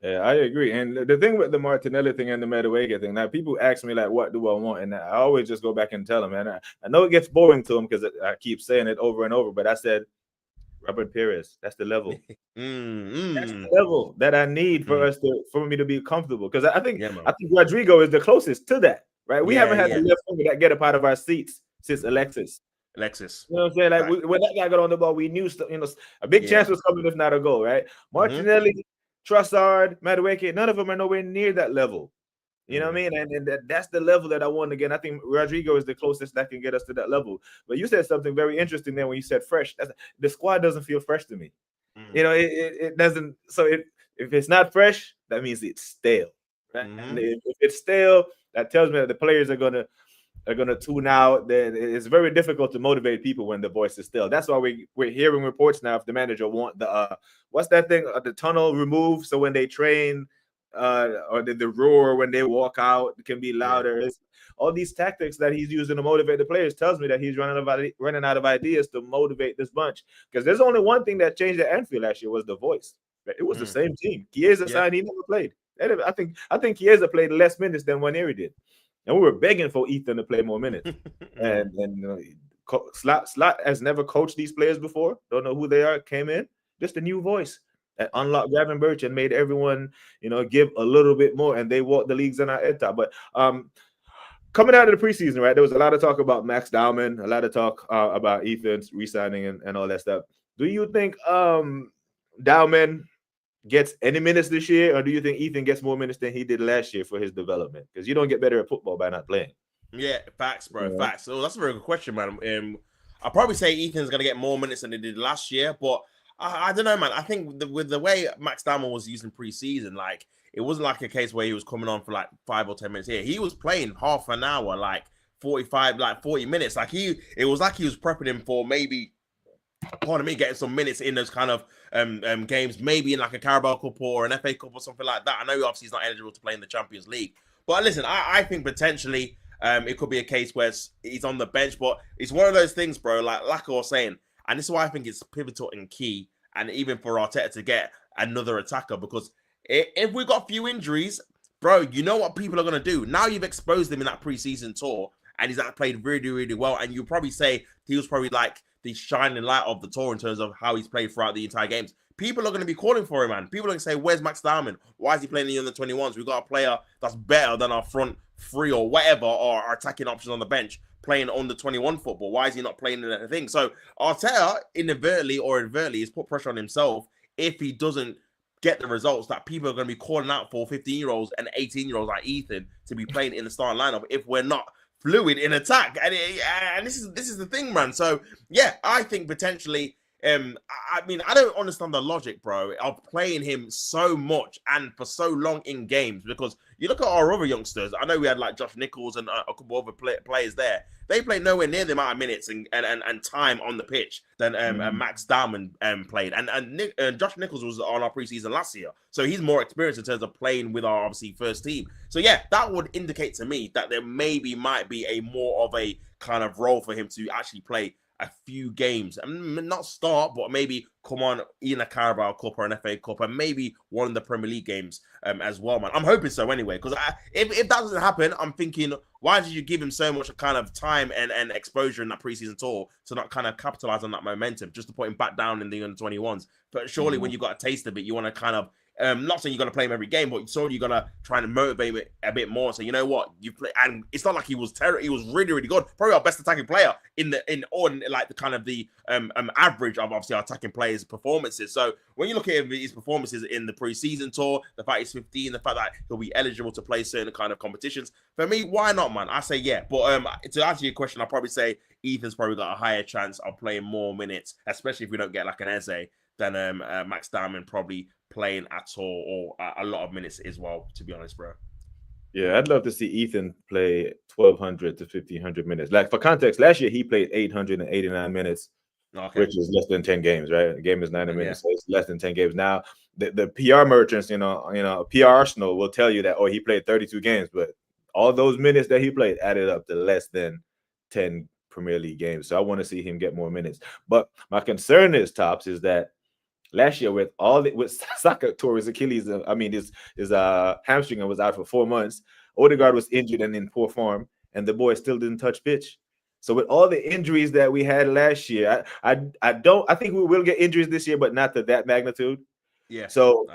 Yeah, I agree. And the thing with the Martinelli thing and the Madueke thing, now people ask me like, what do I want? And I always just go back and tell them, man. I know it gets boring to them because I keep saying it over and over, but I said, Robert Perez, that's the level. That's the level that I need for me to be comfortable. Because I think Rodrigo is the closest to that, right? We haven't had the left winger that get up out of our seats since Alexis. You know what I'm saying? Like when that guy got on the ball, we knew a big chance was coming if not a goal, right? Martinelli, Trossard, Madueke, none of them are nowhere near that level. You know what I mean? And that's the level that I want again. I think Rodrigo is the closest that can get us to that level. But you said something very interesting there when you said fresh. The squad doesn't feel fresh to me. You know, it doesn't. So if it's not fresh, that means it's stale. Right? And if it's stale, that tells me that the players are gonna tune out. Then it's very difficult to motivate people when the voice is stale. That's why we're hearing reports now. If the manager want the what's that thing? The tunnel removed, so when they train. Or the roar when they walk out can be louder. It's all these tactics that he's using to motivate the players tells me that he's running out of ideas to motivate this bunch. Because there's only one thing that changed at Anfield last year was the voice. It was the same team. Chiesa signed, he never played. I think Chiesa played less minutes than Nwaneri did, and we were begging for Ethan to play more minutes. and Slot has never coached these players before. Don't know who they are. Came in just a new voice. That unlocked Gavin Birch and made everyone, give a little bit more, and they walked the leagues in our Arteta. But coming out of the preseason, right, there was a lot of talk about Max Dowman, a lot of talk about Ethan's re-signing and all that stuff. Do you think Dowman gets any minutes this year, or do you think Ethan gets more minutes than he did last year for his development? Because you don't get better at football by not playing. Yeah, facts, bro, facts. So that's a very good question, man. I'll probably say Ethan's going to get more minutes than he did last year, but I don't know, man. I think with the way Max Dowman was using preseason, like it wasn't like a case where he was coming on for like 5 or 10 minutes here. He was playing half an hour, like 45, like 40 minutes. Like it was like he was prepping him for maybe, getting some minutes in those kind of games, maybe in like a Carabao Cup or an FA Cup or something like that. I know obviously he's not eligible to play in the Champions League, but listen, I think potentially it could be a case where he's on the bench, but it's one of those things, bro. Like I was saying. And this is why I think it's pivotal and key, and even for Arteta to get another attacker, because if we've got a few injuries, bro, you know what people are going to do. Now you've exposed him in that preseason tour, and he's played really, really well. And you'll probably say he was probably like the shining light of the tour in terms of how he's played throughout the entire games. People are going to be calling for him, man. People are going to say, where's Max Dowman? Why is he playing in the under-21s? We've got a player that's better than our front three or whatever, or our attacking options on the bench, playing on the 21 football. Why is he not playing in that thing? So Arteta, inadvertently or overtly, has put pressure on himself if he doesn't get the results that people are going to be calling out for 15-year-olds and 18-year-olds like Ethan to be playing in the starting lineup if we're not fluid in attack. And this is the thing, man. So yeah, I think potentially. I mean, I don't understand the logic, bro, of playing him so much and for so long in games, because you look at our other youngsters. I know we had like Josh Nichols and a couple other players there. They played nowhere near the amount of minutes and time on the pitch than Max Diamond played. And Josh Nichols was on our preseason last year, so he's more experienced in terms of playing with our obviously first team. So yeah, that would indicate to me that there might be a more of a kind of role for him to actually play a few games and not start, but maybe come on in a Carabao Cup or an FA Cup and maybe one of the Premier League games as well, man. I'm hoping so anyway, because if that doesn't happen, I'm thinking, why did you give him so much kind of time and exposure in that preseason tour to not kind of capitalize on that momentum, just to put him back down in the under-21s? But surely when you got a taste of it, you want to kind of not saying you're going to play him every game, but you're going to try and motivate him a bit more. So you know what, you play, and it's not like he was terrible. He was really, really good. Probably our best attacking player in like the kind of the average of obviously our attacking players' performances. So when you look at his performances in the preseason tour, the fact he's 15, the fact that he'll be eligible to play certain kind of competitions, for me, why not, man? I say yeah. But to answer your question, I'll probably say Ethan's probably got a higher chance of playing more minutes, especially if we don't get like an Eze, than Max Diamond probably playing at all or a lot of minutes as well, to be honest, bro. Yeah, I'd love to see Ethan play 1,200 to 1,500 minutes. Like, for context, last year he played 889 minutes, which is less than 10 games, right? The game is 90 minutes, so it's less than 10 games. Now, the PR merchants, PR Arsenal will tell you that, oh, he played 32 games, but all those minutes that he played added up to less than 10 Premier League games. So I want to see him get more minutes. But my concern is, Tops, is that last year with Saka tore his Achilles, his hamstring and was out for 4 months. Odegaard was injured and in poor form, and the boy still didn't touch pitch. So with all the injuries that we had last year, I think we will get injuries this year, but not to that magnitude. Yeah. So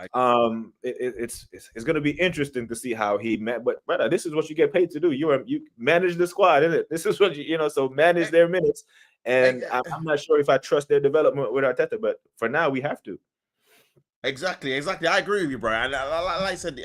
it's going to be interesting to see how he met. But brother, this is what you get paid to do. You manage the squad, isn't it? This is what so manage their minutes. And I'm not sure if I trust their development with Arteta, but for now we have to. Exactly. I agree with you, bro. And like I said,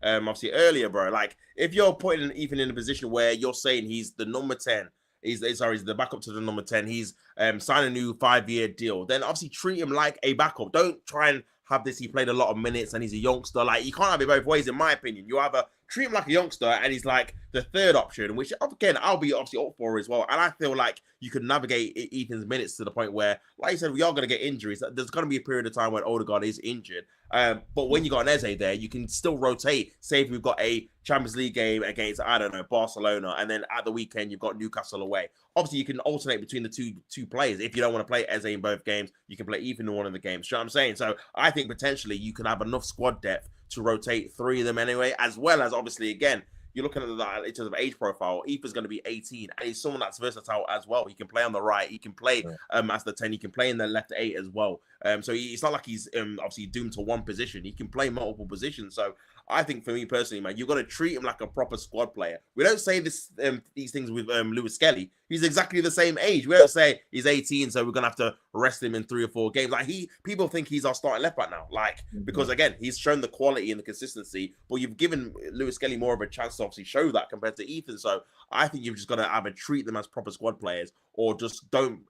obviously earlier, bro. Like if you're putting Ethan in a position where you're saying he's the number 10, he's the backup to the number 10. He's signed a new 5-year deal. Then obviously treat him like a backup. Don't try and have this. He played a lot of minutes and he's a youngster. Like you can't have it both ways, in my opinion. You either treat him like a youngster and he's like the third option, which again I'll be obviously up for as well. And I feel like you could navigate Ethan's minutes to the point where, like you said, we are going to get injuries. There's going to be a period of time when Odegaard is injured. But when you got an Eze there, you can still rotate. Say if we've got a Champions League game against, I don't know, Barcelona, and then at the weekend you've got Newcastle away. Obviously, you can alternate between the two players. If you don't want to play Eze in both games, you can play Ethan in one of the games. You know what I'm saying? So I think potentially you can have enough squad depth to rotate 3 of them anyway, as well as obviously, again, you're looking at that in terms of age profile. Ethan's going to be 18, and he's someone that's versatile as well. He can play on the right. He can play as the 10. He can play in the left 8 as well. So it's not like he's obviously doomed to one position. He can play multiple positions. So I think for me personally, man, you've got to treat him like a proper squad player. We don't say these things with Lewis Skelly. He's exactly the same age. We don't say he's 18, so we're gonna have to rest him in 3 or 4 games. Like people think he's our starting left back now. Like because again, he's shown the quality and the consistency, but you've given Lewis Skelly more of a chance to obviously show that compared to Ethan. So I think you've just got to either treat them as proper squad players or just don't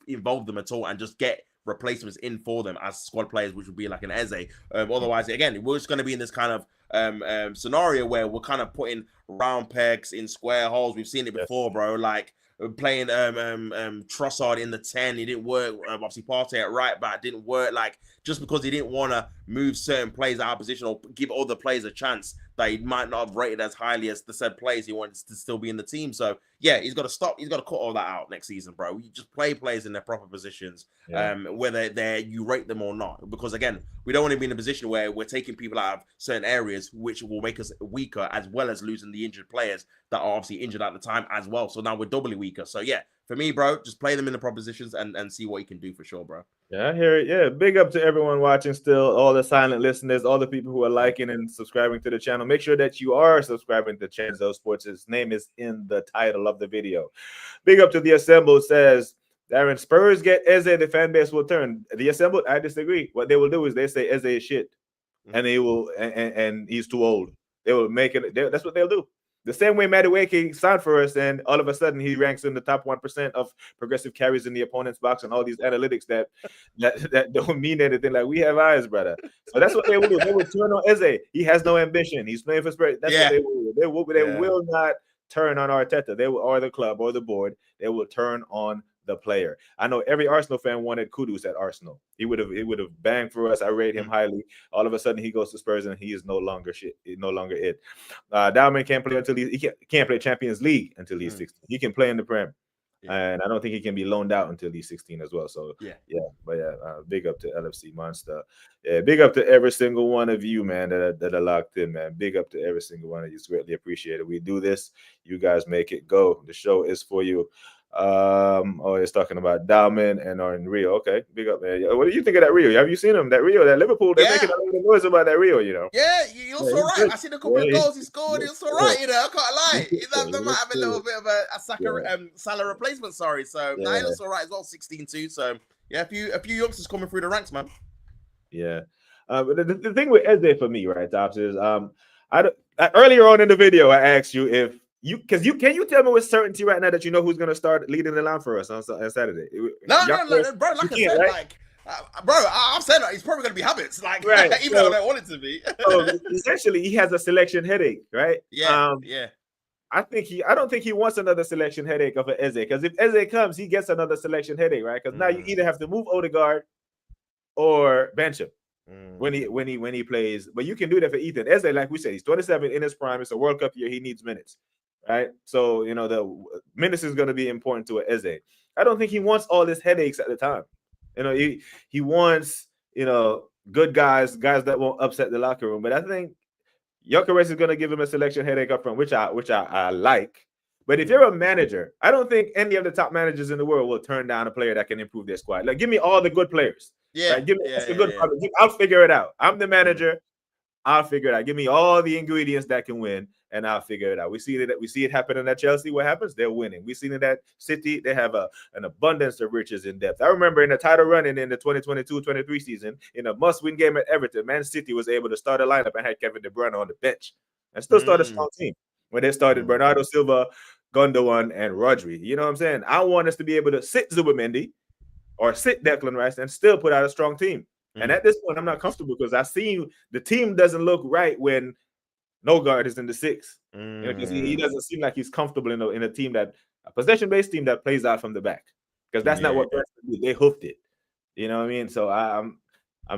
involve them at all and just get replacements in for them as squad players, which would be like an Eze. Otherwise, again, we're just going to be in this kind of scenario where we're kind of putting round pegs in square holes. We've seen it before, bro. Like playing Trossard in the 10, it didn't work. Obviously, Partey at right back didn't work. Like just because he didn't want to move certain players out of position or give other players a chance that he might not have rated as highly as the said players, he wants to still be in the team. So yeah, he's got to stop. He's got to cut all that out next season, bro. You just play players in their proper positions, whether you rate them or not. Because again, we don't want to be in a position where we're taking people out of certain areas, which will make us weaker, as well as losing the injured players that are obviously injured at the time as well. So now we're doubly weaker. So yeah, for me, bro, just play them in the propositions and see what you can do for sure, bro. Yeah, I hear it. Yeah, big up to everyone watching still, all the silent listeners, all the people who are liking and subscribing to the channel. Make sure that you are subscribing to Chanzo Sports. His name is in the title of the video. Big up to the Assemble says, Darren, Spurs get Eze, the fan base will turn. The assembled, I disagree. What they will do is they say Eze is shit, and they will, and he's too old. They will make it. That's what they'll do. The same way Madueke signed for us, and all of a sudden he ranks in the top 1% of progressive carries in the opponent's box, and all these analytics that don't mean anything. Like, we have eyes, brother. So that's what they will do. They will turn on Eze. He has no ambition. He's playing for Spurs. That's what they will do. They will not turn on Arteta. They will, or the club or the board. They will turn on the player. I know every Arsenal fan wanted Kudus at Arsenal. He would have banged for us. I rate him highly. All of a sudden he goes to Spurs and he is no longer shit. He's no longer it. Diamond can't play until he can't play Champions League until he's 16. He can play in the Prem. And I don't think he can be loaned out until he's 16 as well. So big up to LFC Monster. Yeah, big up to every single one of you, man, that are locked in, man. Big up to every single one of you. It's greatly appreciated. We do this. You guys make it go. The show is for you. It's talking about Dalman and in Rio. Okay, big up, man. What do you think of that Rio? Have you seen him? That Rio, that Liverpool, they're making a lot of noise about that Rio, you know. Yeah, he looks all right. I seen a couple of goals he scored. He looks all right, you know. I can't lie. They might have a little bit of a Salah replacement, sorry. So he looks all right as well, 16-2. So yeah, a few youngsters coming through the ranks, man. Yeah. But the thing with Eze for me, right, Tops, is earlier on in the video I asked you if can you tell me with certainty right now that you know who's going to start leading the line for us on Saturday? No, bro. Like I said, right? I've said that he's probably going to be Habits, even though I don't want it to be. So essentially, he has a selection headache, right? Yeah, I don't think he wants another selection headache of an Eze, because if Eze comes, he gets another selection headache, right? Because now you either have to move Odegaard or bench him when he plays. But you can do that for Ethan. Eze, like we said, he's 27 in his prime. It's a World Cup year. He needs minutes. Right, so the minutes is going to be important to Eze. I don't think he wants all his headaches at the time. He wants good guys that won't upset the locker room. But I think Gyökeres is going to give him a selection headache up front, which I like. But if you're a manager, I don't think any of the top managers in the world will turn down a player that can improve their squad. Like, give me all the good players. Yeah, right? Give me the good. I'll figure it out. I'm the manager. I'll figure it out. Give me all the ingredients that can win, and I'll figure it out. We see it happening at Chelsea. What happens? They're winning. We seen it at City. They have an abundance of riches in depth. I remember in the title running in the 2022-23 season, in a must-win game at Everton, Man City was able to start a lineup and had Kevin De Bruyne on the bench and still start a strong team. When they started Bernardo Silva, Gundogan, and Rodri. You know what I'm saying? I want us to be able to sit Zubimendi or sit Declan Rice and still put out a strong team. And at this point, I'm not comfortable because I see the team doesn't look right when Nogard is in the six. Because he doesn't seem like he's comfortable in a team a possession-based team that plays out from the back. Because that's not what they hoofed it. You know what I mean? So I'm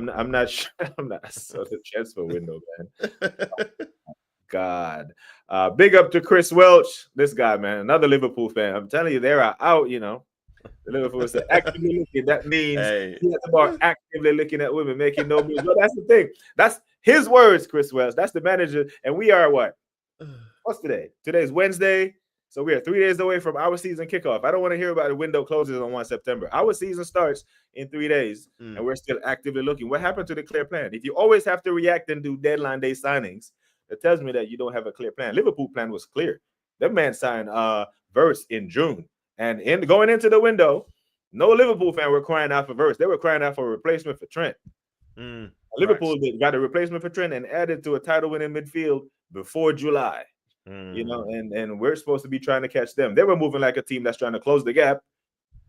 not sure. I'm not so the transfer window, man. God. Big up to Chris Welch. This guy, man, another Liverpool fan. I'm telling you, they're out, The Liverpool is actively looking. That means he has about actively looking at women, making no moves. But that's the thing. That's his words, Chris Wells. That's the manager. And we are what? What's today? Today's Wednesday. So we are 3 days away from our season kickoff. I don't want to hear about the window closes on 1 September. Our season starts in 3 days, and we're still actively looking. What happened to the clear plan? If you always have to react and do deadline day signings, it tells me that you don't have a clear plan. Liverpool plan was clear. That man signed Verse in June. And going into the window, no Liverpool fan were crying out for Verse. They were crying out for a replacement for Trent. Liverpool got a replacement for Trent and added to a title-winning midfield before July. And we're supposed to be trying to catch them. They were moving like a team that's trying to close the gap,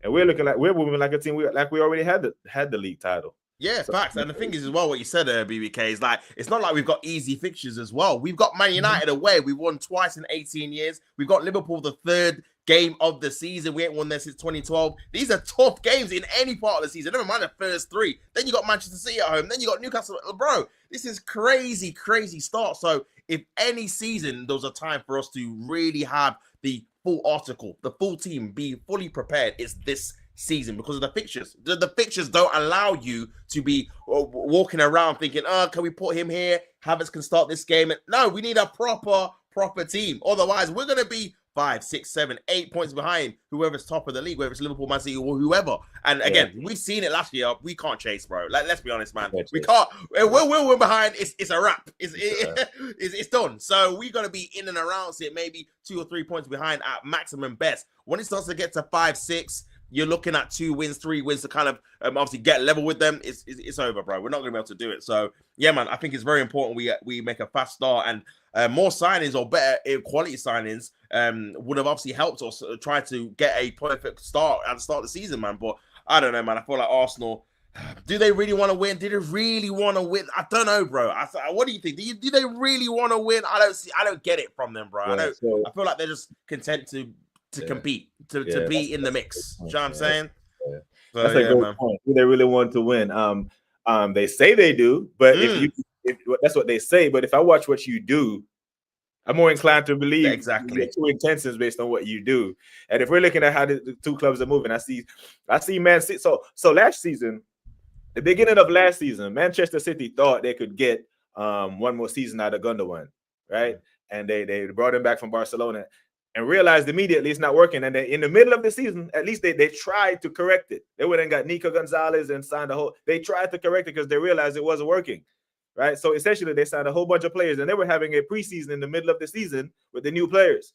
and we're moving like a team we already had the league title. Yeah, facts. And the thing is as well, what you said, BBK, is like, it's not like we've got easy fixtures as well. We've got Man United away. We won twice in 18 years. We've got Liverpool the third game of the season. We ain't won there since 2012. These are tough games in any part of the season. Never mind the first three. Then you got Manchester City at home. Then you got Newcastle. Bro, this is crazy start. So if any season there was a time for us to really have the full article, the full team be fully prepared, it's this season because of the fixtures. The fixtures don't allow you to be walking around thinking, can we put him here? Havertz can start this game. No, we need a proper team. Otherwise, we're going to be 5, 6, 7, 8 points behind whoever's top of the league, whether it's Liverpool, Man City, or whoever. And again, we've seen it last year. We can't chase, bro. Let's be honest, man. We can't. We're behind. It's a wrap. It's done. So we're gonna be in and around it, maybe 2 or 3 points behind at maximum best. When it starts to get to 5, 6, you're looking at 2 wins, 3 wins to kind of obviously get level with them. It's over, bro. We're not going to be able to do it. So yeah, man, I think it's very important we make a fast start, and more signings or better quality signings would have obviously helped us try to get a perfect start at the start of the season, man. But I don't know, man. I feel like Arsenal, do they really want to win? Do they really want to win? I don't know, bro. What do you think? Do they really want to win? I don't get it from them, bro. Yeah, I feel like they're just content to compete, to be in the mix. You know what I'm saying? Yeah. So, That's a good point. Do they really want to win? They say they do, but if that's what they say. But if I watch what you do, I'm more inclined to believe exactly two intentions based on what you do. And if we're looking at how the two clubs are moving, I see Man City. So last season, the beginning of last season, Manchester City thought they could get one more season out of Gundogan, right? And they brought him back from Barcelona and realized immediately it's not working. And in the middle of the season, at least they tried to correct it. They went and got Nico Gonzalez and signed they tried to correct it because they realized it wasn't working. Right. So essentially, they signed a whole bunch of players, and they were having a preseason in the middle of the season with the new players.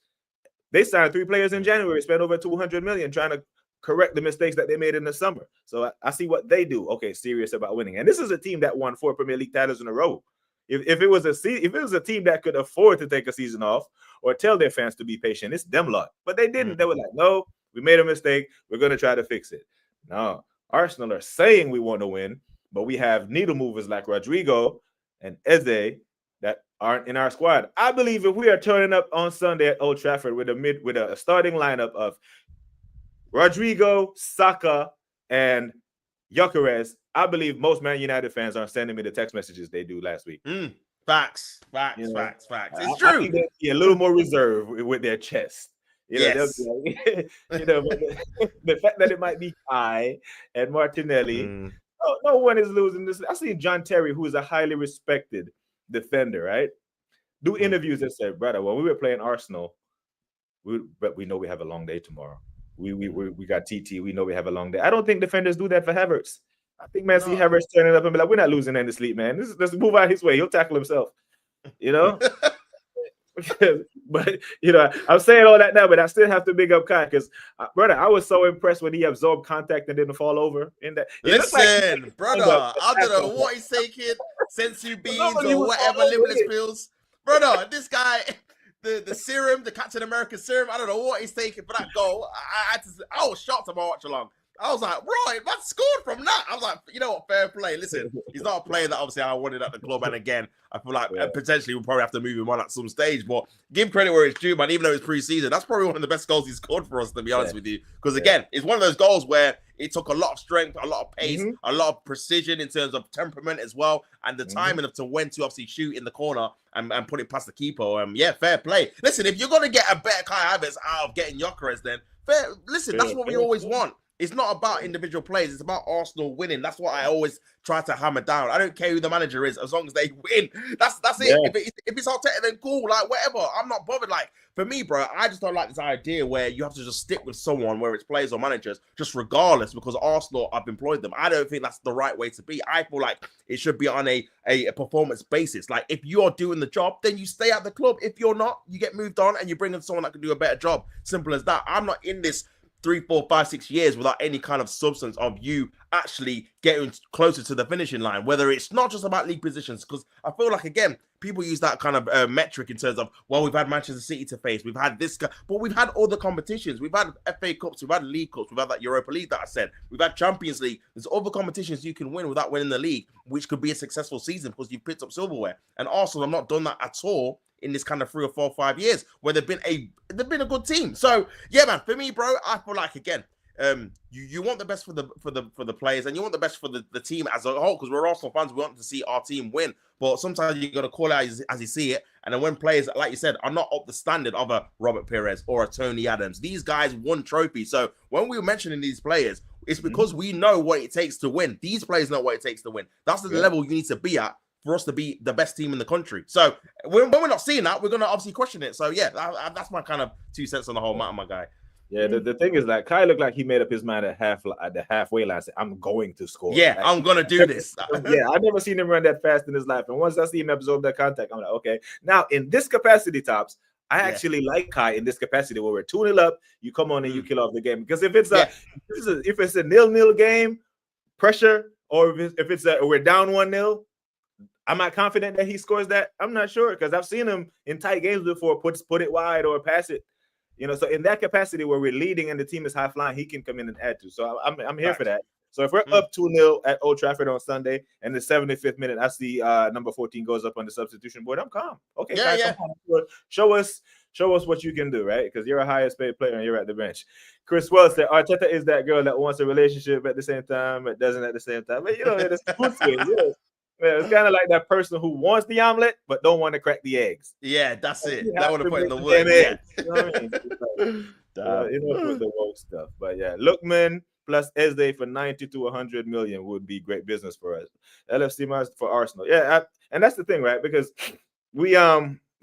They signed 3 players in January, spent over $200 million trying to correct the mistakes that they made in the summer. So I see what they do. Okay, serious about winning. And this is a team that won 4 Premier League titles in a row. If it was a team that could afford to take a season off or tell their fans to be patient, it's them lot. But they didn't. They were like, no, we made a mistake. We're going to try to fix it. No, Arsenal are saying we want to win, but we have needle movers like Rodrigo and Eze that aren't in our squad. I believe if we are turning up on Sunday at Old Trafford with a starting lineup of Rodrigo, Saka, and Gyökeres, I believe most Man United fans aren't sending me the text messages they do last week. Facts. You know, Facts. It's true. I think they'll be a little more reserved with their chest. Yes. Like, the fact that it might be Kai and Martinelli. No one is losing this. I see John Terry, who is a highly respected defender, right? Do interviews and say, brother, when we were playing Arsenal, but we know we have a long day tomorrow. We got TT. We know we have a long day. I don't think defenders do that for Havertz. I think see Havertz turning up and be like, we're not losing any sleep, man. Let's move out his way. He'll tackle himself. You know? But I'm saying all that now, but I still have to big up Kai because, brother, I was so impressed when he absorbed contact and didn't fall over. Listen, brother, I don't know what he's taking, sensu beans or whatever limitless pills, brother. This guy, the serum, the Captain America serum, I don't know what he's taking for that goal. I was shocked at my watch along. I was like, right, man, scored from that. I was like, you know what, fair play. Listen, he's not a player that obviously I wanted at the club. And again, I feel like potentially we'll probably have to move him on at some stage. But give credit where it's due, man. Even though it's pre-season, that's probably one of the best goals he's scored for us, to be honest with you. Because again, it's one of those goals where it took a lot of strength, a lot of pace, a lot of precision in terms of temperament as well, and the timing of to when to obviously shoot in the corner and put it past the keeper. Fair play. Listen, if you're gonna get a better Kai Havertz out of getting Gyökeres, then listen, that's what we always want. It's not about individual players. It's about Arsenal winning. That's what I always try to hammer down. I don't care who the manager is, as long as they win. That's it. Yeah. If it's Arteta, then cool. Like, whatever. I'm not bothered. Like, for me, bro, I just don't like this idea where you have to just stick with someone, whether it's players or managers, just regardless, because Arsenal have employed them. I don't think that's the right way to be. I feel like it should be on a performance basis. Like, if you're doing the job, then you stay at the club. If you're not, you get moved on and you bring in someone that can do a better job. Simple as that. I'm not in this 3, 4, 5, 6 years without any kind of substance of you actually getting closer to the finishing line, whether it's not just about league positions, because I feel like, again, people use that kind of metric in terms of, well, we've had Manchester City to face, we've had this guy, but we've had other competitions. We've had FA Cups, we've had League Cups, we've had that Europa League that I said, we've had Champions League. There's other competitions you can win without winning the league, which could be a successful season because you've picked up silverware. And Arsenal have not done that at all in this kind of 3 or 4 or 5 years where they've been a good team. So yeah, man, for me, bro, I feel like, again, you want the best for the players and you want the best for the team as a whole, because we're Arsenal fans. We want to see our team win, but sometimes you got to call it as you see it. And then when players, like you said, are not up the standard of a Robert Pires or a Tony Adams, these guys won trophies. So when we were mentioning these players, it's because we know what it takes to win. These players know what it takes to win. That's the level you need to be at for us to be the best team in the country. So when we're not seeing that, we're going to obviously question it. So yeah, that's my kind of 2 cents on the whole matter, my guy. Yeah, the thing is, like, Kai looked like he made up his mind at the halfway line. Said, I'm going to score. Yeah, I'm going to do this. Yeah, I've never seen him run that fast in his life. And once I see him absorb that contact, I'm like, okay. Now, in this capacity, Tops, I actually like Kai in this capacity where we're 2-0 up, you come on and you kill off the game. Because if it's a 0-0 game, pressure, or if it's we're down 1-0, I'm not confident that he scores that. I'm not sure because I've seen him in tight games before put it wide or pass it. So in that capacity where we're leading and the team is high flying, he can come in and add to. So I'm here for that. So if we're up 2-0 at Old Trafford on Sunday and the 75th minute, I see number 14 goes up on the substitution board, I'm calm. Okay, guys, come on. Show us what you can do, right? Because you're a highest paid player and you're at the bench. Chris Wells said Arteta is that girl that wants a relationship at the same time, but doesn't at the same time. But it's food swing, Yeah, it's kind of like that person who wants the omelet but don't want to crack the eggs. Yeah, that's it. That want to put in the word. Yeah. You know what I mean? With the woke stuff. But yeah, Lookman plus Eze for 90 to 100 million would be great business for us. LFC for Arsenal. Yeah, and that's the thing, right? Because we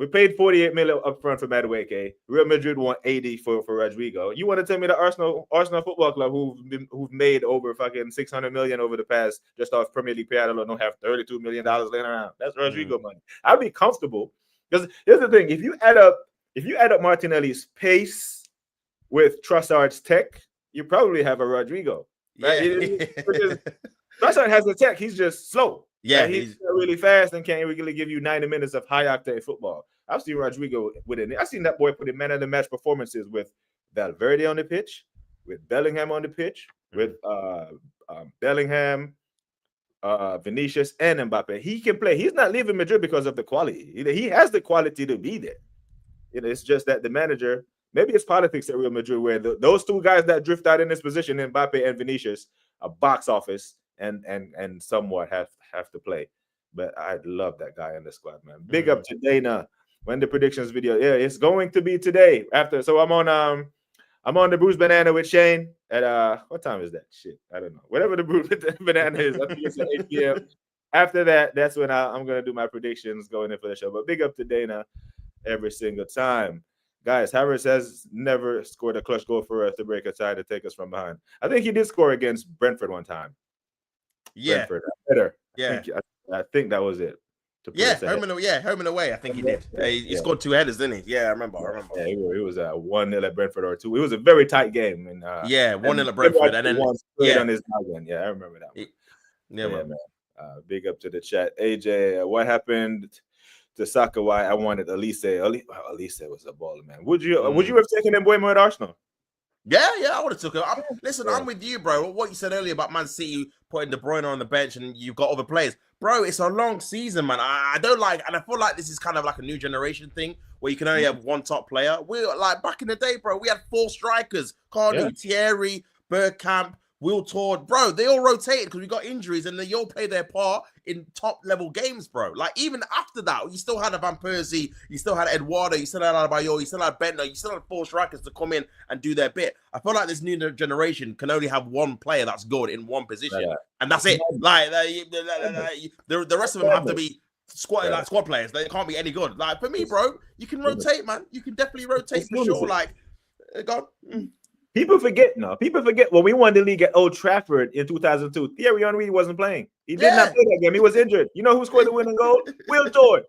paid 48 million up front for Madueke. Real Madrid want 80 for Rodrigo. You want to tell me the Arsenal Football Club who've made over fucking 600 million over the past just off Premier League pay, I don't have $32 million laying around. That's Rodrigo money. I'd be comfortable because here's the thing: if you add up Martinelli's pace with Trossard's tech, you probably have a Rodrigo. Right? Yeah. Trossard has the tech; he's just slow. Yeah, he's really fast and can't really give you 90 minutes of high octane football. I've seen Rodrigo with it. I've seen that boy put in man of the match performances with Valverde on the pitch, with Bellingham on the pitch, with Bellingham, Vinicius, and Mbappe. He can play. He's not leaving Madrid because of the quality. He has the quality to be there. It's just that the manager, maybe it's politics at Real Madrid, where those two guys that drift out in this position, Mbappe and Vinicius, are box office and somewhat have to play. But I love that guy in the squad, man. Big up to Dana. When the predictions video, it's going to be today. So I'm on the Bruised Banana with Shane at what time is that? Shit, I don't know. Whatever the Bruised Banana is, I think it's at 8 p.m. After that, that's when I'm gonna do my predictions going in for the show. But big up to Dana every single time. Guys, Havertz has never scored a clutch goal for us to break a tie to take us from behind. I think he did score against Brentford one time. Yeah. Brentford. Better. Yeah. I think that was it. Home and away. I think he did. He scored 2 headers, didn't he? Yeah, I remember. Yeah, it was 1-0 at Brentford or 2. It was a very tight game. And 1-0 at Brentford, and then on his again. Yeah, I remember that one. Yeah, man. Big up to the chat. AJ, what happened to Saka? Why I wanted Elise. Elise was a baller, man. Would you have taken him Mbeumo at Arsenal? Yeah, I would have took it. I'm with you, bro. What you said earlier about Man City putting De Bruyne on the bench and you've got other players. Bro, it's a long season, man. I don't like, and I feel like this is kind of like a new generation thing where you can only have one top player. We're like back in the day, bro. We had 4 strikers: Carney, Thierry, Bergkamp, Will Tord. Bro, they all rotated because we got injuries and they all play their part in top level games, bro. Like even after that, you still had a Van Persie, you still had Eduardo, you still had Adebayor, you still had Bentner, you still had 4 strikers to come in and do their bit. I feel like this new generation can only have one player that's good in one position, and that's it. Like the rest of them have to be squad players. They can't be any good. Like for me, bro, you can rotate, man. You can definitely rotate for sure. Like, go on. People forget when we won the league at Old Trafford in 2002. Thierry Henry wasn't playing. He did not play that game. He was injured. You know who scored the winning goal? Will Tord.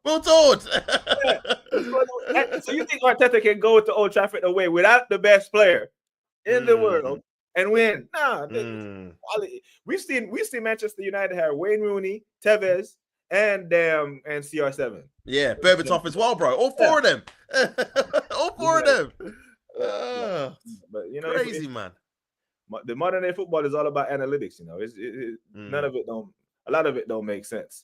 So you think Arteta can go to Old Trafford away without the best player in the world and win? Nah. We've seen Manchester United have Wayne Rooney, Tevez, and CR7. Yeah, Berbatov as well, bro. All 4 of them. All 4 of them. But crazy, man. The modern day football is all about analytics. None of it a lot of it don't make sense.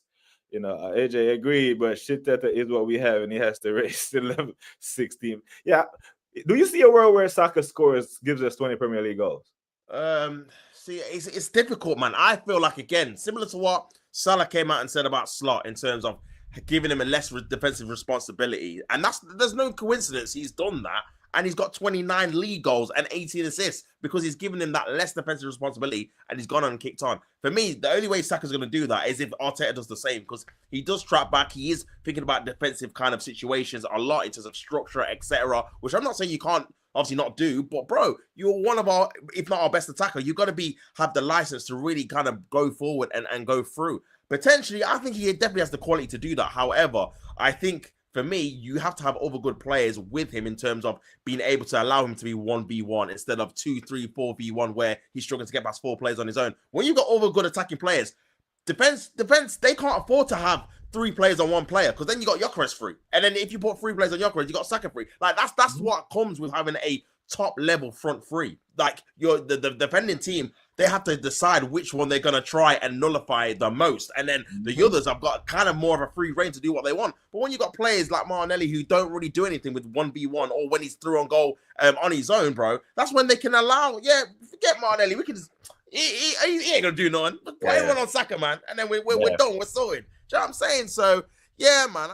AJ agreed, but Arteta is what we have, and he has to raise to level 16. Yeah. Do you see a world where Saka gives us 20 Premier League goals? See, it's difficult, man. I feel like, again, similar to what Salah came out and said about Slot in terms of giving him a less defensive responsibility, and there's no coincidence he's done that. And he's got 29 league goals and 18 assists because he's given him that less defensive responsibility and he's gone on and kicked on. For me, the only way Saka's going to do that is if Arteta does the same, because he does trap back. He is thinking about defensive kind of situations a lot in terms of structure, etc., which I'm not saying you can't obviously not do, but bro, you're one of our, if not our best attacker. You've got to have the license to really kind of go forward and go through. Potentially, I think he definitely has the quality to do that. However, I think for me, you have to have other good players with him in terms of being able to allow him to be 1v1 instead of 2, 3, 4v1 where he's struggling to get past 4 players on his own. When you've got other good attacking players, defense, they can't afford to have 3 players on 1 player because then you got Gyökeres free. And then if you put 3 players on Gyökeres, you got Saka free. Like that's what comes with having a top level front three. Like the defending team, they have to decide which one they're gonna try and nullify the most, and then the others have got kind of more of a free reign to do what they want. But when you got players like Martinelli who don't really do anything with 1v1 or when he's through on goal on his own, bro, that's when they can allow. Yeah, forget Martinelli. We can just he ain't gonna do nothing. Play one on Saka, man, and then we're done. We're sorted. Do you know what I'm saying? So. Yeah, man.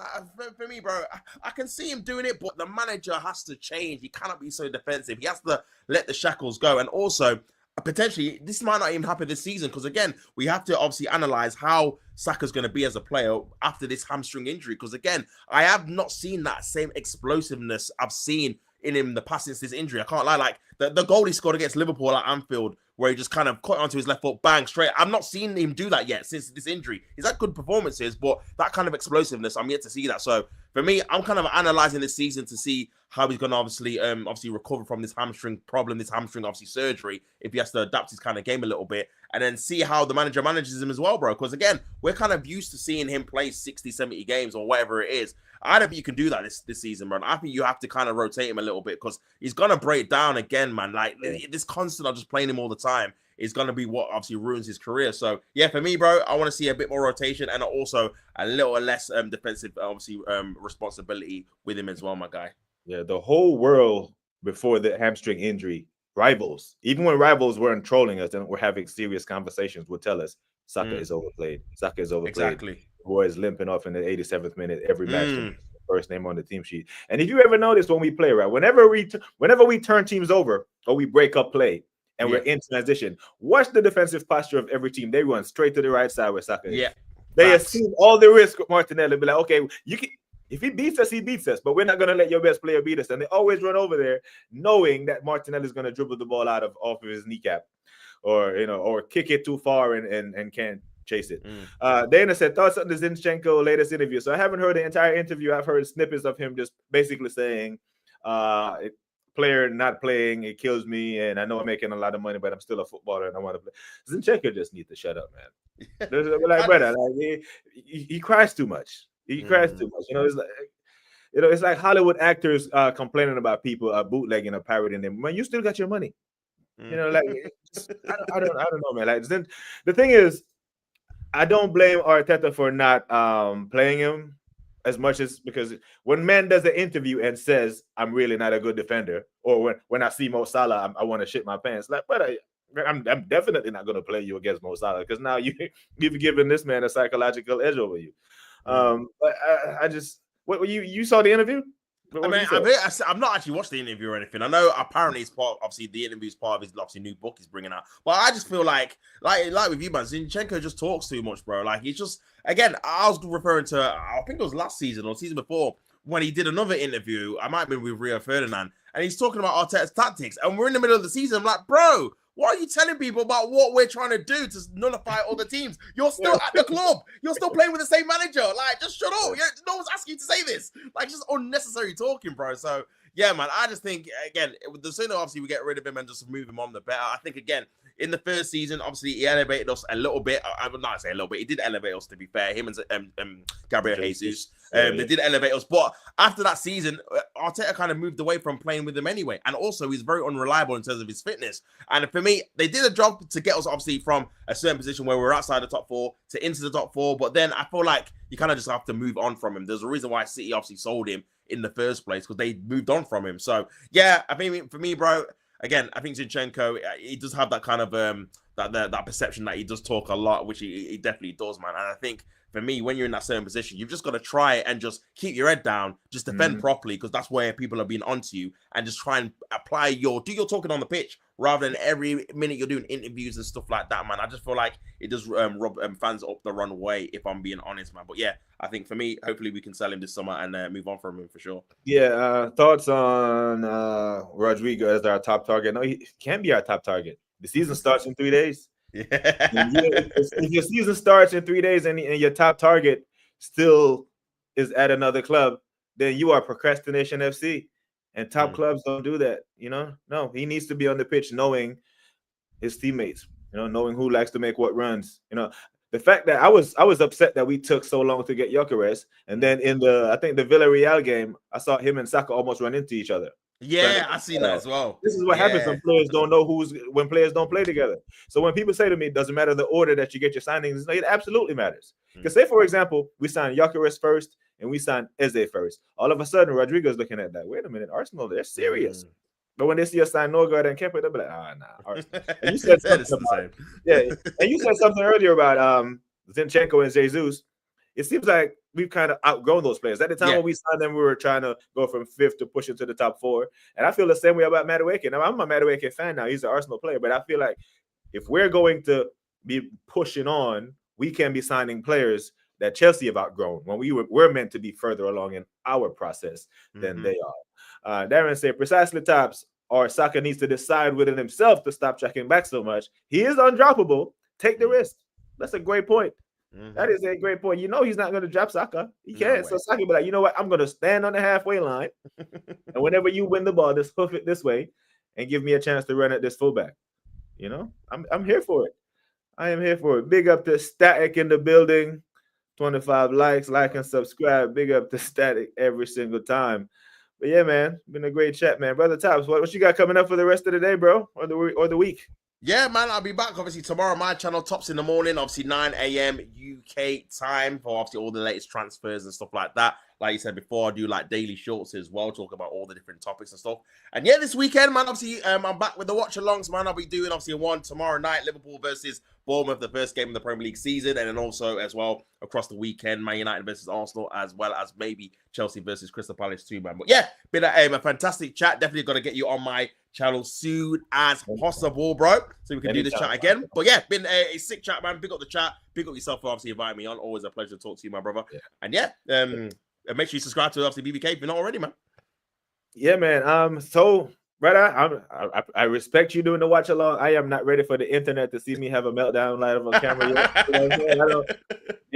For me, bro, I can see him doing it, but the manager has to change. He cannot be so defensive. He has to let the shackles go. And also, potentially, this might not even happen this season because, again, we have to obviously analyze how Saka's going to be as a player after this hamstring injury. Because, again, I have not seen that same explosiveness I've seen in him the past since this injury. I can't lie. Like, the goal he scored against Liverpool at Anfield, where he just kind of caught onto his left foot, bang, straight. I've not seen him do that yet since this injury. He's had good performances, but that kind of explosiveness, I'm yet to see that. So for me, I'm kind of analyzing this season to see how he's going to obviously recover from this hamstring problem, this hamstring obviously surgery, if he has to adapt his kind of game a little bit, and then see how the manager manages him as well, bro. Because again, we're kind of used to seeing him play 60, 70 games or whatever it is. I don't think you can do that this season, man. I think you have to kind of rotate him a little bit because he's going to break down again, man. Like this constant of just playing him all the time is going to be what obviously ruins his career. So yeah, for me, bro, I want to see a bit more rotation and also a little less defensive, obviously, responsibility with him as well, my guy. Yeah, the whole world before the hamstring injury, rivals, even when rivals weren't trolling us and we're having serious conversations, would tell us Saka is overplayed. Saka is overplayed. Exactly. Boy is limping off in the 87th minute every match. First name on the team sheet. And if you ever notice when we play, right, whenever we turn teams over or we break up play and we're in transition, watch the defensive posture of every team. They run straight to the right side where Saka is. Yeah. They assume all the risk with Martinelli. Be like, okay, you can. If he beats us, he beats us. But we're not going to let your best player beat us. And they always run over there knowing that Martinelli is going to dribble the ball off of his kneecap or kick it too far and can't chase it. Dana said, thoughts on the Zinchenko latest interview. So I haven't heard the entire interview. I've heard snippets of him just basically saying, player not playing, it kills me. And I know I'm making a lot of money, but I'm still a footballer and I want to play. Zinchenko just needs to shut up, man. Like, brother, like, he cries too much. He cries too much. It's like Hollywood actors complaining about people bootlegging or pirating them. Man, you still got your money. I don't know, man. Like, the thing is, I don't blame Arteta for not playing him as much as because when man does an interview and says I'm really not a good defender, or when I see Mo Salah, I want to shit my pants. Like, but I'm definitely not going to play you against Mo Salah because now you've given this man a psychological edge over you. But I just you saw the interview? I mean, I've not actually watched the interview or anything. I know apparently it's part, obviously the interview is part of his obviously new book he's bringing out. But I just feel like with you, man, Zinchenko just talks too much, bro. Like he's just, again, I was referring to, I think it was last season or season before when he did another interview. I might have been with Rio Ferdinand, and he's talking about Arteta's tactics. And we're in the middle of the season. I'm like, bro, what are you telling people about what we're trying to do to nullify other teams? You're still at the club. You're still playing with the same manager. Like, just shut up. No one's asking you to say this. Like, just unnecessary talking, bro. So, yeah, man, I just think, again, the sooner, obviously, we get rid of him and just move him on, the better. I think, again, in the first season, obviously, he elevated us a little bit. I would not say a little bit. He did elevate us, to be fair. Him and Gabriel Jesus. They did elevate us. But after that season, Arteta kind of moved away from playing with him anyway. And also, he's very unreliable in terms of his fitness. And for me, they did a job to get us, obviously, from a certain position where we're outside the top 4 to into the top 4. But then I feel like you kind of just have to move on from him. There's a reason why City obviously sold him in the first place, because they moved on from him. So, yeah, I think for me, bro, again, I think Zinchenko, he does have that kind of that perception that he does talk a lot, which he definitely does, man. And I think for me, when you're in that certain position, you've just got to try and just keep your head down, just defend properly, because that's where people are being onto you, and just try and do your talking on the pitch rather than every minute you're doing interviews and stuff like that, man. I just feel like it does rub fans up the wrong way, if I'm being honest, man. But yeah, I think for me, hopefully we can sell him this summer and move on from him for sure. Yeah, thoughts on Rodrigo as our top target? No, he can't be our top target. The season starts in 3 days. Yeah. If your season starts in 3 days and your top target still is at another club, then you are procrastination FC. And top Mm. clubs don't do that. No, he needs to be on the pitch knowing his teammates, knowing who likes to make what runs. The fact that I was upset that we took so long to get Gyökeres, and then in I think the Villarreal game, I saw him and Saka almost run into each other. Yeah, I seen that as well. This is what happens when players don't know when players don't play together. So when people say to me, it doesn't matter the order that you get your signings, it absolutely matters. Because say, for example, we signed Gyökeres first and we signed Eze first. All of a sudden, Rodrigo's looking at that. Wait a minute, Arsenal, they're serious. But when they see us sign Norgard and Kemper, they'll be like, nah. And you said something about, and you said something earlier about Zinchenko and Jesus. It seems like we've kind of outgrown those players. At the time when we signed them, we were trying to go from 5th to push into the top 4. And I feel the same way about Madueke. Now, I'm a Madueke fan now. He's an Arsenal player. But I feel like if we're going to be pushing on, we can be signing players that Chelsea have outgrown when we're meant to be further along in our process than they are. Darren said, precisely, Tops, or Saka needs to decide within himself to stop tracking back so much. He is undroppable. Take the risk. That's a great point. That is a great point. He's not going to drop Saka. He can't. So Saka be like, you know what? I'm going to stand on the halfway line. And whenever you win the ball, just hoof it this way and give me a chance to run at this fullback. I'm here for it. I am here for it. Big up to Static in the building. 25 likes, like and subscribe. Big up to Static every single time. But yeah, man, been a great chat, man. Brother Tops, what you got coming up for the rest of the day, bro? Or the week? Yeah, man, I'll be back obviously tomorrow on my channel, Tops in the morning, obviously 9 a.m. UK time for obviously all the latest transfers and stuff like that. Like you said before, I do like daily shorts as well, talk about all the different topics and stuff. And yeah, this weekend, man, obviously I'm back with the watch-alongs, man. I'll be doing obviously one tomorrow night, Liverpool versus Bournemouth, the first game of the Premier League season, and then also as well across the weekend, Man United versus Arsenal, as well as maybe Chelsea versus Crystal Palace too, man. But yeah, been a fantastic chat. Definitely got to get you on my channel soon as possible, bro, so we can do this chat again. But yeah, been a sick chat, man. Big up the chat. Big up yourself for obviously inviting me on. Always a pleasure to talk to you, my brother. And yeah, make sure you subscribe to obviously BBK if you're not already, man. Yeah, man. So, brother, I respect you doing the watch along. I am not ready for the internet to see me have a meltdown live on camera yet.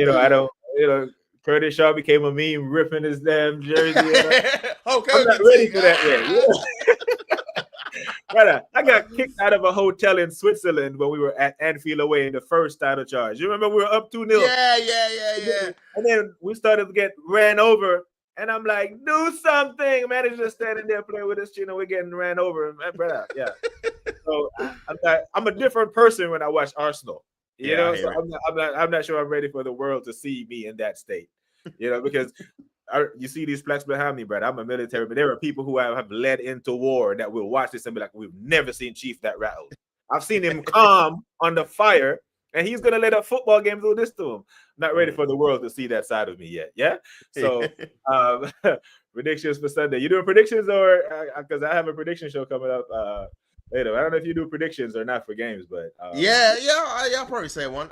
I don't. Curtis Shaw became a meme ripping his damn jersey. I'm not ready for that yet. Brother, I got kicked out of a hotel in Switzerland when we were at Anfield away in the first title charge. You remember we were up 2-0? Yeah. And then we started to get ran over. And I'm like, do something. Manager's standing there playing with his chin and we're getting ran over. Man, brother, yeah. So I'm a different person when I watch Arsenal. So I'm not sure I'm ready for the world to see me in that state. Because you see these flags behind me, brother. I'm a military, but there are people who have led into war that will watch this and be like, we've never seen Chief that rattled. I've seen him calm under fire, and he's going to let a football game do this to him. Not ready for the world to see that side of me yet, yeah? So, predictions for Sunday. You doing predictions or – because I have a prediction show coming up later. I don't know if you do predictions or not for games, but – I'll probably say one.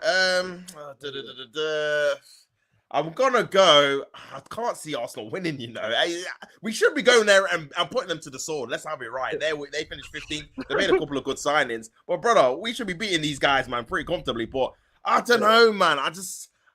I'm gonna go. I can't see Arsenal winning. We should be going there and putting them to the sword. Let's have it right. They finished 15th. They made a couple of good signings. But brother, we should be beating these guys, man, pretty comfortably. But I don't know, man.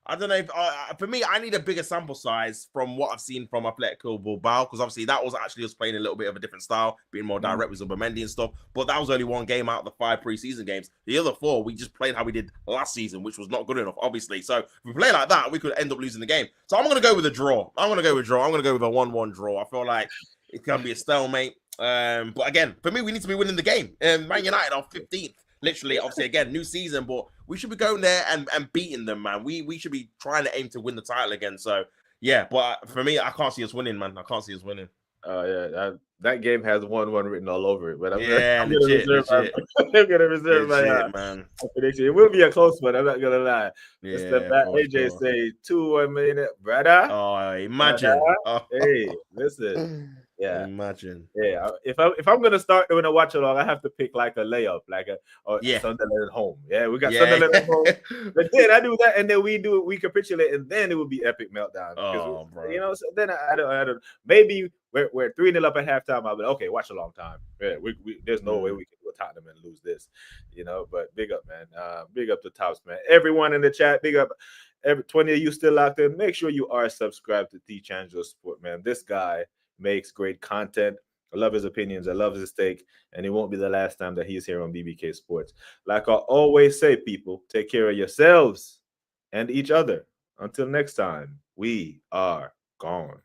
I don't know if for me, I need a bigger sample size from what I've seen from Atletico Bilbao, because obviously that was actually us playing a little bit of a different style, being more direct with Zubimendi and stuff. But that was only one game out of the 5 preseason games. The other 4, we just played how we did last season, which was not good enough, obviously. So if we play like that, we could end up losing the game. So I'm going to go with a draw. I'm going to go with a 1-1 draw. I feel like it can be a stalemate. But again, for me, we need to be winning the game. Man United are 15th. Literally, obviously, again, new season, but we should be going there and beating them, man. We should be trying to aim to win the title again. So, yeah, but for me, I can't see us winning, man. I can't see us winning. That game has 1-1 written all over it. But I'm legit. I'm going to reserve my prediction. It will be a close one. I'm not going to lie. Yeah, AJ say 2-1 minute, brother. Oh, imagine. Hey, listen. Yeah, imagine. Yeah, if I'm gonna start doing a watch along, I have to pick like a layup, Sunderland at home. Yeah, we got Sunderland at home. But then I do that, and then we capitulate, and then it would be epic meltdown. Oh, bro. So then I don't. Maybe we're 3-0 up at halftime. I'll be like, okay, watch a long time. Yeah, there's no way we can do a Tottenham and lose this, But big up, man. Big up to Tops, man. Everyone in the chat, big up. every 20 of you still locked in, make sure you are subscribed to TChanzoSports, man. This guy makes great content. I love his opinions. I love his take. And it won't be the last time that he's here on BBK Sports. Like I always say, people, take care of yourselves and each other. Until next time, we are gone.